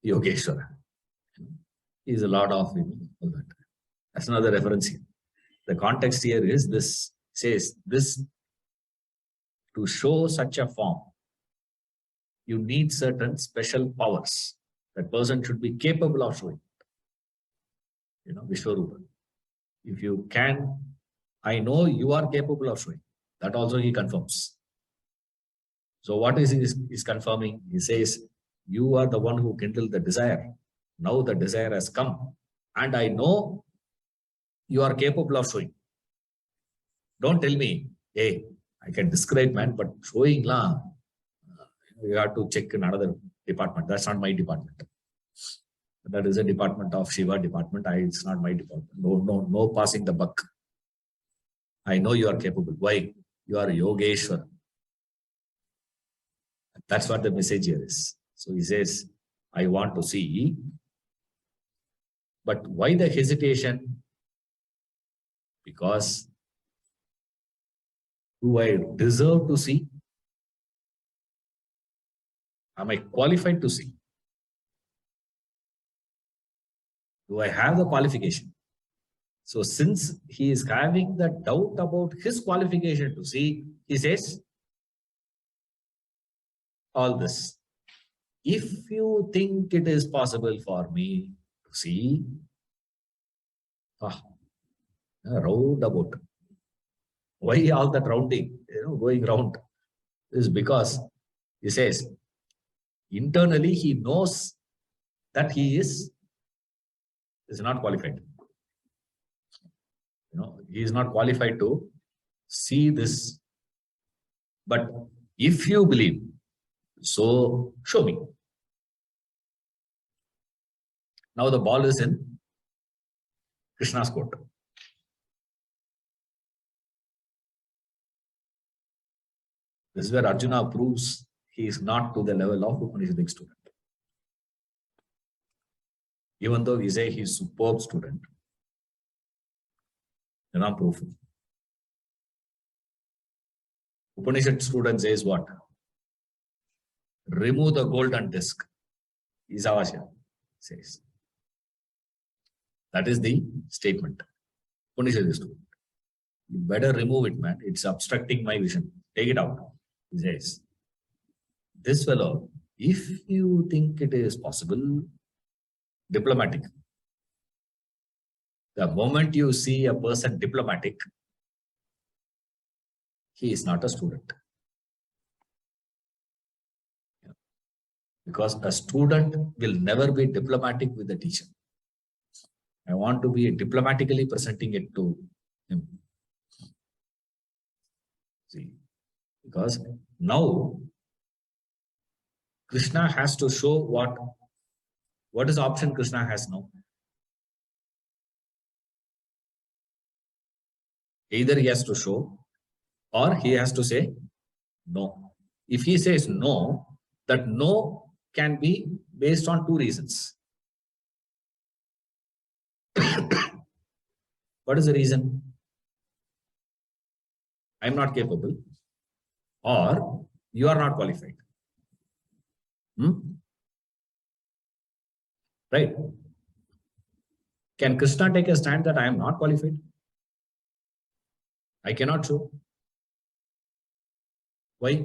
Yogeshwara. He is a Lord of all that. That's another reference here. The context here is this, says this, to show such a form, you need certain special powers. That person should be capable of showing. Vishwarupa. If you can, I know you are capable of showing. That also he confirms. So what is he confirming? He says, you are the one who kindled the desire. Now the desire has come. And I know you are capable of showing. Don't tell me, hey, I can describe, man, but showing, you have to check in another department. That's not my department. That is a department of Shiva department. It's not my department. No passing the buck. I know you are capable. Why? You are Yogeshwar. That's what the message here is. So he says, I want to see. But why the hesitation? Because do I deserve to see? Am I qualified to see? Do I have the qualification? So since he is having the doubt about his qualification to see, he says all this. If you think it is possible for me to see, round about. Why all that rounding, going round? Is because he says internally he knows that he is not qualified. He is not qualified to see this. But if you believe, so show me. Now the ball is in Krishna's court. This is where Arjuna proves he is not to the level of Upanishadic student. Even though we say he is superb student, they're not proof. Upanishad student says what? Remove the golden disc. Isavasya says. That is the statement. Upanishad student. You better remove it, man. It's obstructing my vision. Take it out. He says, this fellow, if you think it is possible, diplomatic. The moment you see a person diplomatic, he is not a student. Because a student will never be diplomatic with the teacher. I want to be diplomatically presenting it to him. See, because now Krishna has to show what is the option Krishna has now. Either he has to show or he has to say no. If he says no, that no can be based on two reasons. What is the reason? I am not capable, or you are not qualified. Right? Can Krishna take a stand that I am not qualified? I cannot show. Why?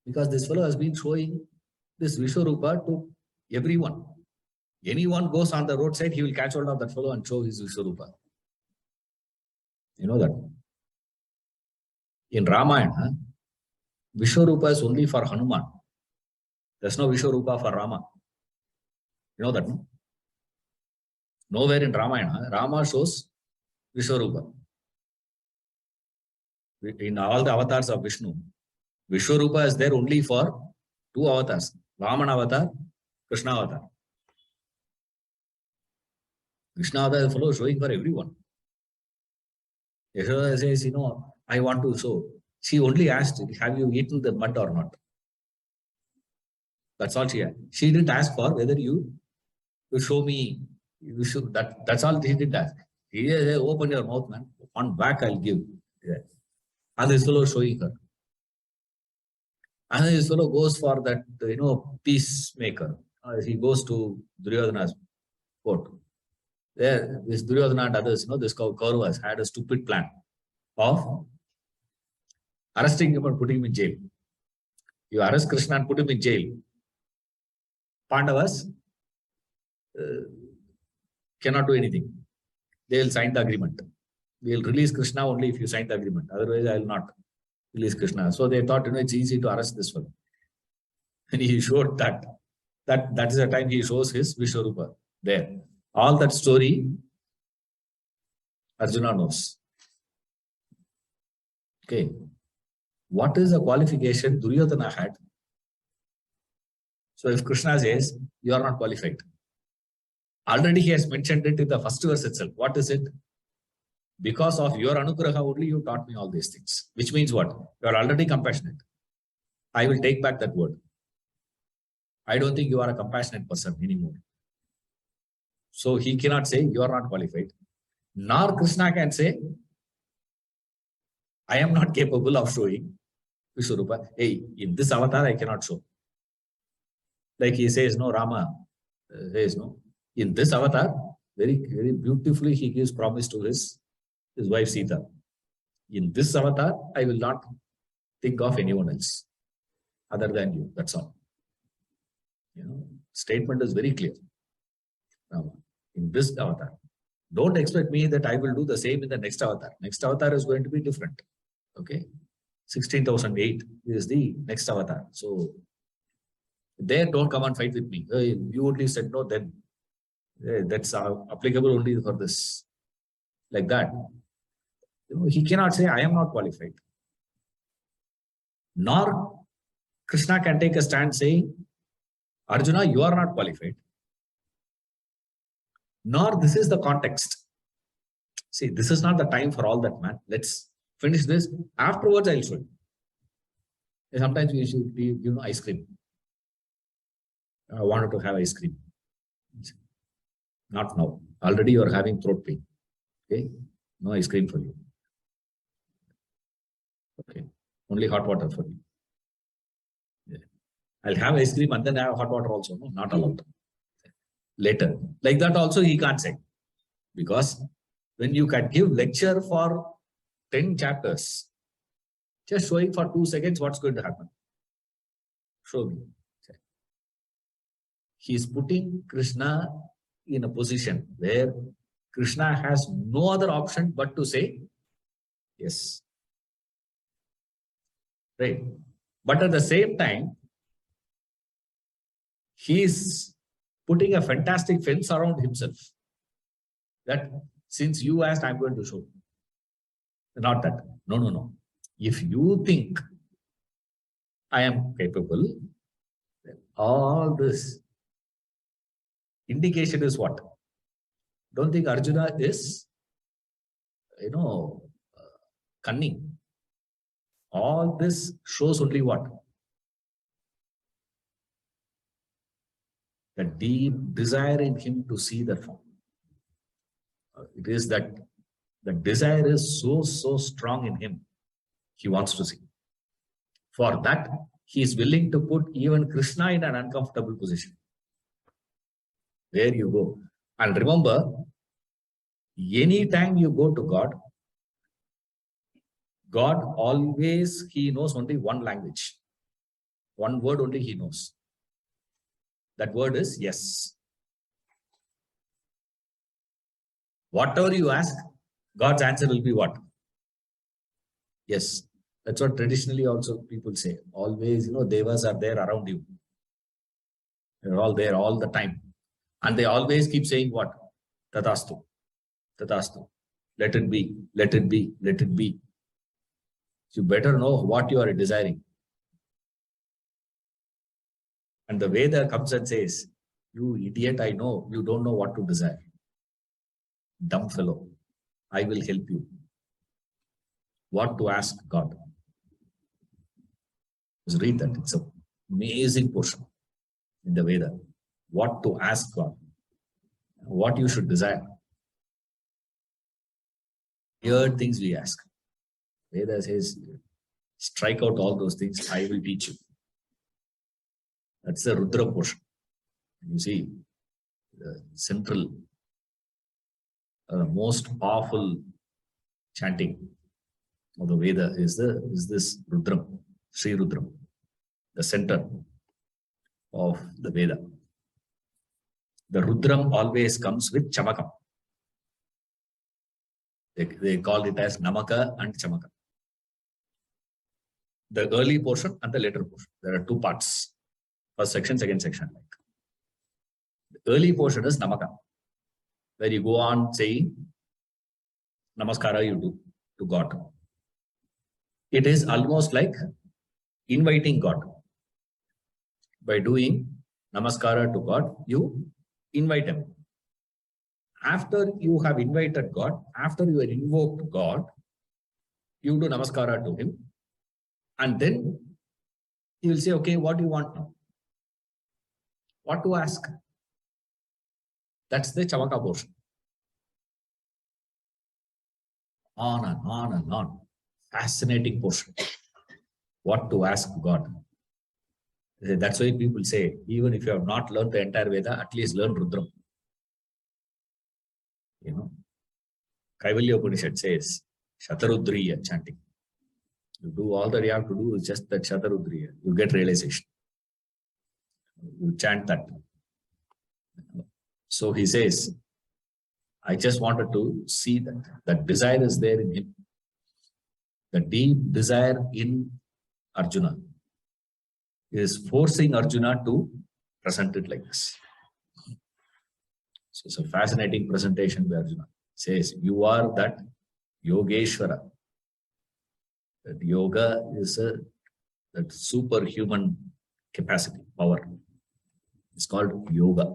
Because this fellow has been showing this Vishwarupa to everyone. Anyone goes on the roadside, he will catch hold of that fellow and show his Vishwarupa. You know that? In Ramayana, Vishwarupa is only for Hanuman. There's no Vishwarupa for Rama. You know that, no? Nowhere in Ramayana, Rama shows Vishwarupa. In all the avatars of Vishnu, Vishwarupa is there only for two avatars. Vaman avatar, Krishna avatar. Krishna avatar is a fellow showing for everyone. Yashoda says, I want to show. She only asked, have you eaten the mud or not? That's all she had. She didn't ask for whether you show me. You should, that's all she did ask. He said, open your mouth, man. One back I'll give. Yeah. And this fellow showing her. And this fellow goes for that, peacemaker. He goes to Duryodhana's court. There, this Duryodhana and others, this Kauravas had a stupid plan of arresting him and putting him in jail. You arrest Krishna and put him in jail. Pandavas cannot do anything. They will sign the agreement. We will release Krishna only if you sign the agreement. Otherwise, I will not release Krishna. So they thought, it's easy to arrest this fellow. And he showed that is the time he shows his Vishwarupa there. All that story, Arjuna knows. Okay. What is the qualification Duryodhana had? So if Krishna says, you are not qualified. Already he has mentioned it in the first verse itself. What is it? Because of your anugraha only you taught me all these things. Which means what? You are already compassionate. I will take back that word. I don't think you are a compassionate person anymore. So he cannot say you are not qualified. Nor Krishna can say, I am not capable of showing Vishwarupa. Hey, in this avatar I cannot show. Like he says, no, Rama says, no, In this avatar, very, very beautifully, he gives promise to his wife Sita. In this avatar, I will not think of anyone else other than you. That's all. Statement is very clear. Now, in this avatar, don't expect me that I will do the same in the next avatar. Next avatar is going to be different. Okay. 16,008 is the next avatar. So there, don't come and fight with me. You only said no, then that's applicable only for this. Like that. He cannot say, I am not qualified. Nor Krishna can take a stand saying, Arjuna, you are not qualified. Nor this is the context. See, this is not the time for all that, man. Let's finish this. Afterwards, I'll show you. Sometimes we should give ice cream. I wanted to have ice cream. Not now. Already you are having throat pain. Okay? No ice cream for you. Okay. Only hot water for you. Yeah. I'll have ice cream and then I have hot water also. No, not allowed. Later. Like that also he can't say. Because when you can give lecture for 10 chapters, just showing for 2 seconds what's going to happen. Show me. He is putting Krishna in a position where Krishna has no other option but to say yes. Right. But at the same time, he is putting a fantastic fence around himself. That since you asked, I'm going to show. Not that. No, no, no. If you think I am capable, then all this indication is what? Don't think Arjuna is, cunning. All this shows only what? The deep desire in him to see the form. It is that the desire is so strong in him. He wants to see. For that, he is willing to put even Krishna in an uncomfortable position. There you go. And remember, anytime you go to God, God always, he knows only one language. One word only he knows. That word is yes. Whatever you ask, God's answer will be what? Yes. That's what traditionally also people say. Always, devas are there around you. They're all there all the time. And they always keep saying what? Tatastu. Tatastu. Let it be. Let it be. Let it be. You better know what you are desiring. And the Veda comes and says, you idiot, I know you don't know what to desire. Dumb fellow, I will help you. What to ask God? Just read that. It's an amazing portion in the Veda. What to ask God. What you should desire. Weird things we ask. Veda says, strike out all those things, I will teach you. That's the Rudra portion. You see, the central, most powerful chanting of the Veda is this Rudram, Sri Rudram, the center of the Veda. The Rudram always comes with Chamakam. They call it as Namaka and Chamaka. The early portion and the later portion. There are two parts. First section, second section. The early portion is Namaka, where you go on saying Namaskara you do to God. It is almost like inviting God. By doing Namaskara to God, you invite Him. After you have invited God, after you have invoked God, you do Namaskara to Him. And then He will say, okay, what do you want now? What to ask? That's the Chamaka portion. On and on and on. Fascinating portion. What to ask God? That's why people say, even if you have not learned the entire Veda, at least learn Rudram. You know, Kaivalya Upanishad says, Shatarudriya chanting. You do all that you have to do is just that Shatarudriya. You get realization. You chant that. So he says, I just wanted to see that desire is there in him. The deep desire in Arjuna is forcing Arjuna to present it like this. So it's a fascinating presentation by Arjuna. It says, you are that Yogeshwara. That yoga is that superhuman capacity, power. It's called yoga.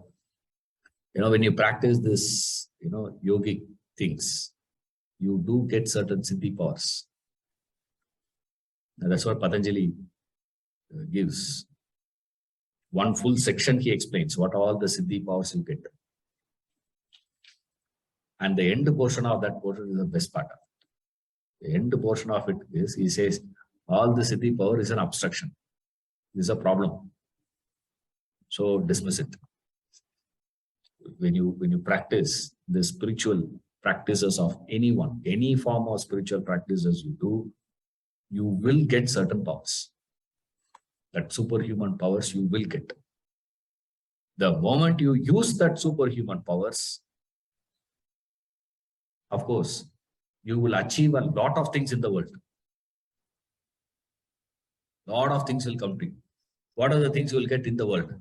When you practice this, yogic things, you do get certain siddhi powers. And that's what Patanjali gives. One full section he explains what all the siddhi powers you get. And the end portion of that portion is the best part of it. The end portion of it is, he says, all the siddhi power is an obstruction. It is a problem. So dismiss it. When you practice the spiritual practices of anyone, any form of spiritual practices you do, you will get certain powers. That superhuman powers you will get. The moment you use that superhuman powers, of course, you will achieve a lot of things in the world. A lot of things will come to you. What are the things you will get in the world?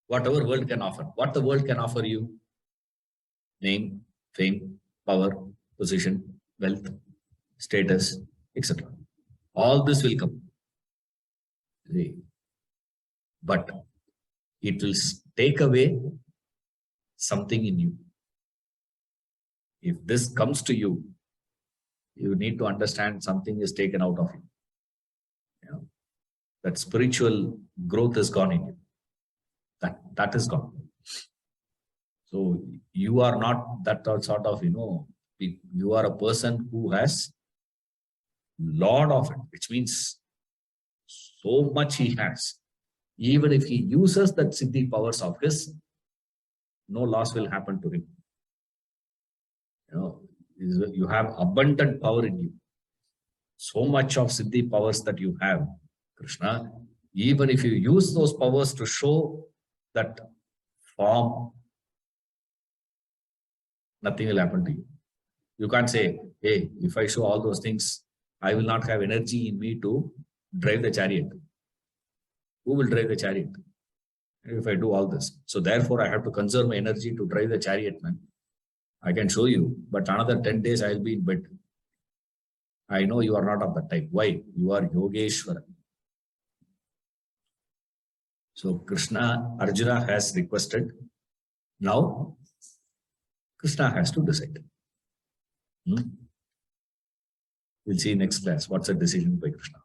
Whatever world can offer. What the world can offer you? Name, fame, power, position, wealth, status, etc. All this will come. But it will take away something in you. If this comes to you, you need to understand something is taken out of you. That spiritual growth is gone in you. That is gone. So you are not that sort of, you are a person who has lot of it, which means so much he has. Even if he uses that siddhi powers of his, no loss will happen to him. You have abundant power in you. So much of siddhi powers that you have, Krishna, even if you use those powers to show that form, nothing will happen to you. You can't say, hey, if I show all those things, I will not have energy in me to drive the chariot. Who will drive the chariot if I do all this? So therefore, I have to conserve my energy to drive the chariot, man. I can show you, but another 10 days I will be in bed. I know you are not of that type. Why? You are Yogeshwara. So Arjuna has requested. Now, Krishna has to decide. We'll see next class. What's the decision by Krishna?